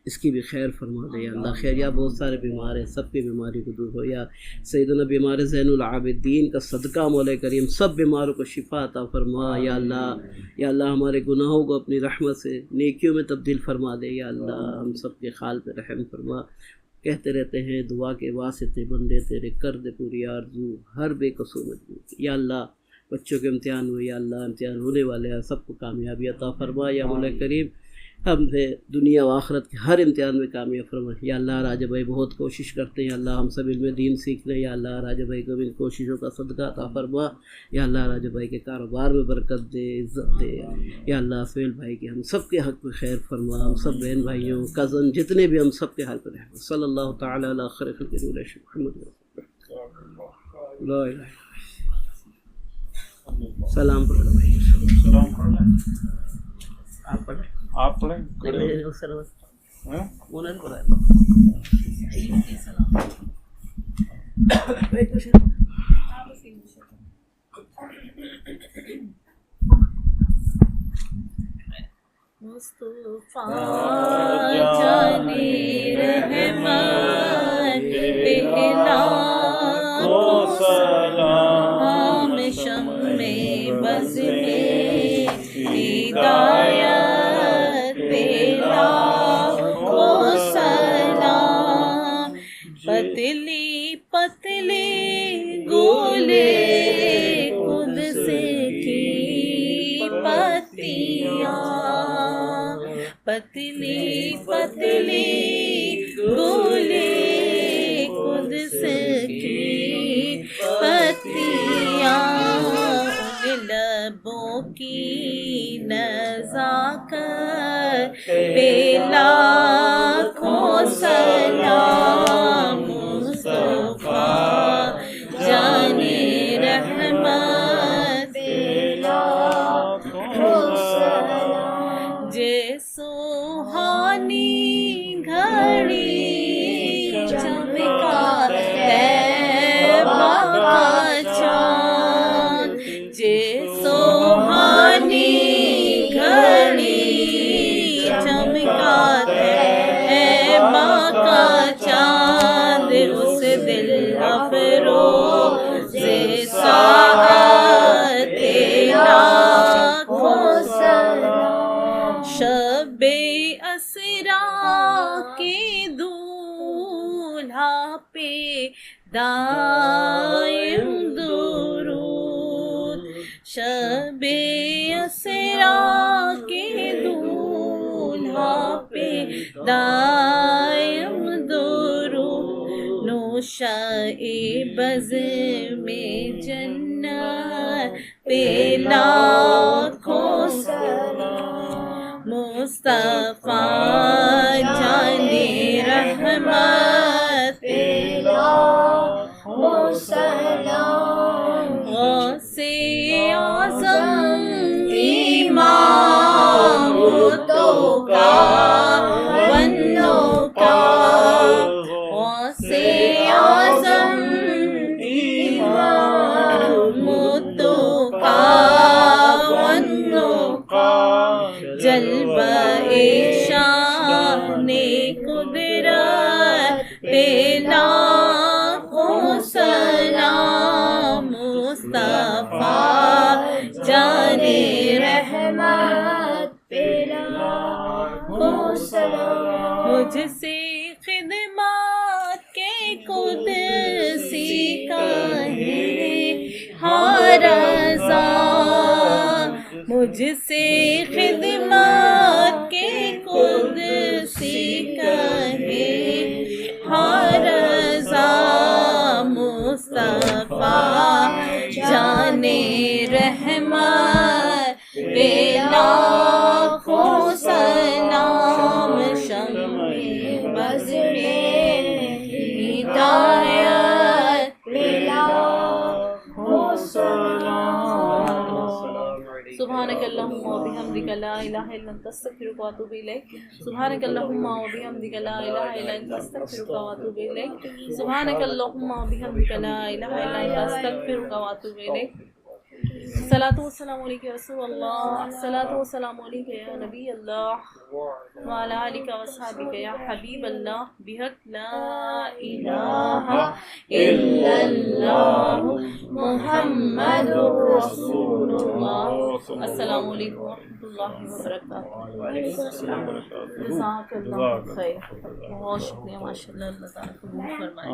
इसकी भी खैर फरमा दे या अल्लाह। खैर या बहुत सारे बीमार हैं, सबकी बीमारी को दूर हो या सैयदना बीमार ज़ैनुल आबिदीन का सदका मौला करीम सब बीमारों को शिफा अता फरमा या अल्लाह। या अल्लाह, हमारे गुनाहों को अपनी रहमत से नेकियों में तब्दील फरमा दे या अल्लाह। हम सब के खाल पे रहम फरमा। कहते रहते हैं दुआ के वास्ते बंदे तेरे कर दे पूरी आरज़ू, हर बेकसूर मजबूर या अल्लाह। बच्चों के इम्तिहान हुए या अल्लाह, इम्तिहान होने वाले हैं, सबको कामयाबी अता फरमा या मौला करीम। हमसे दुनिया व आखिरत के हर इम्तिहान में कामयाब फरमा या अल्लाह। राजा भाई बहुत कोशिश करते हैं अल्लाह, हम सब इल्म दीन सीख लें या अल्लाह। राजा भाई को भी इन कोशिशों का सदका अता फरमा या अल्लाह। राजा भाई के कारोबार में बरकत दे, इज़्ज़त दे या अल्लाह। सोहेल भाई के हम सब के हक़ में खैर फरमा, हम सब बहन भाइयों कज़न जितने भी हम सब के हाल पर रहमत। सल्लल्लाहु तआला अला खैर खल्क़ि मुहम्मद। सलाम पढ़ो भाई, आप पढ़ें, आप पढ़ें मुस्तफा जाने रहमत पहला को सलाम, शम्मे बज़ में हिदायत पहला को सलाम। पतली पतली गोले कुद्स की पत्तियाँ, पतली पतली गोले कुद्स की पत्तियाँ, उन लबों की नज़ाकत पे लाखों सलाम। मुस्तफा जाने रहमत पे लाखों सलाम। जे सुहानी घड़ी चमका तैबा का चाँद, जे सुहानी घड़ी चमका तैबा का चाँद, उस दिल अफरोज़े साअत लाखों सलाम। शबे असरा के दूल्हा पे दायम दुरूद, शबे असरा के दूल्हा पे दायम दुरूद। नोशाए बज़ में जन्नत पे लाखों सलाम। मुस्तफा जाने रहमत पे लाखों सलाम। गौसे आज़म इमाम तो का बन्नों का, गौसे आज़म बेलाखों सलाम मुस्तफा जाने रहमत बेलाखों सलाम मुझसे खिदमत के कुदसी का है हर रज़ा मुझसे खिदमत के कुदसी का है हर रज़ा मुस्तफा जाने रहमत बेलाखों सलाम शम्मे बज़ में हिदायत बेलाखों सलाम सुब्हानकल्लाहुम्मा व बिहम्दिका ला इलाहा इल्ला अंता अस्तगफिरुका व अतूबु इलैक सुब्हानकल्लाहुम्मा व बिहम्दिका ला इलाहा इल्ला अंता अस्तगफिरुका व अतूबु इलैक सुब्हानकल्लाहुम्मा व बिहम्दिका ला इलाहा इल्ला अंता अस्तगफिरुका व अतूबु इलैक सलातु वस्सलामु अलैका या रसूलल्लाह सलातु वस्सलामु अलैका या नबी अल्लाह व अला आलिका व अस्हाबिका या हबीब अल्लाह बिहक ला इलाहा इल्लल्लाह मुहम्मदुर रसूलुल्लाह अस्सलामु अलैकुम व रहमतुल्लाहि व बरकातहू जज़ाकल्लाहु खैर बहुत शुक्रिया माशाअल्लाह अल्लाह ताला कबूल फरमाए।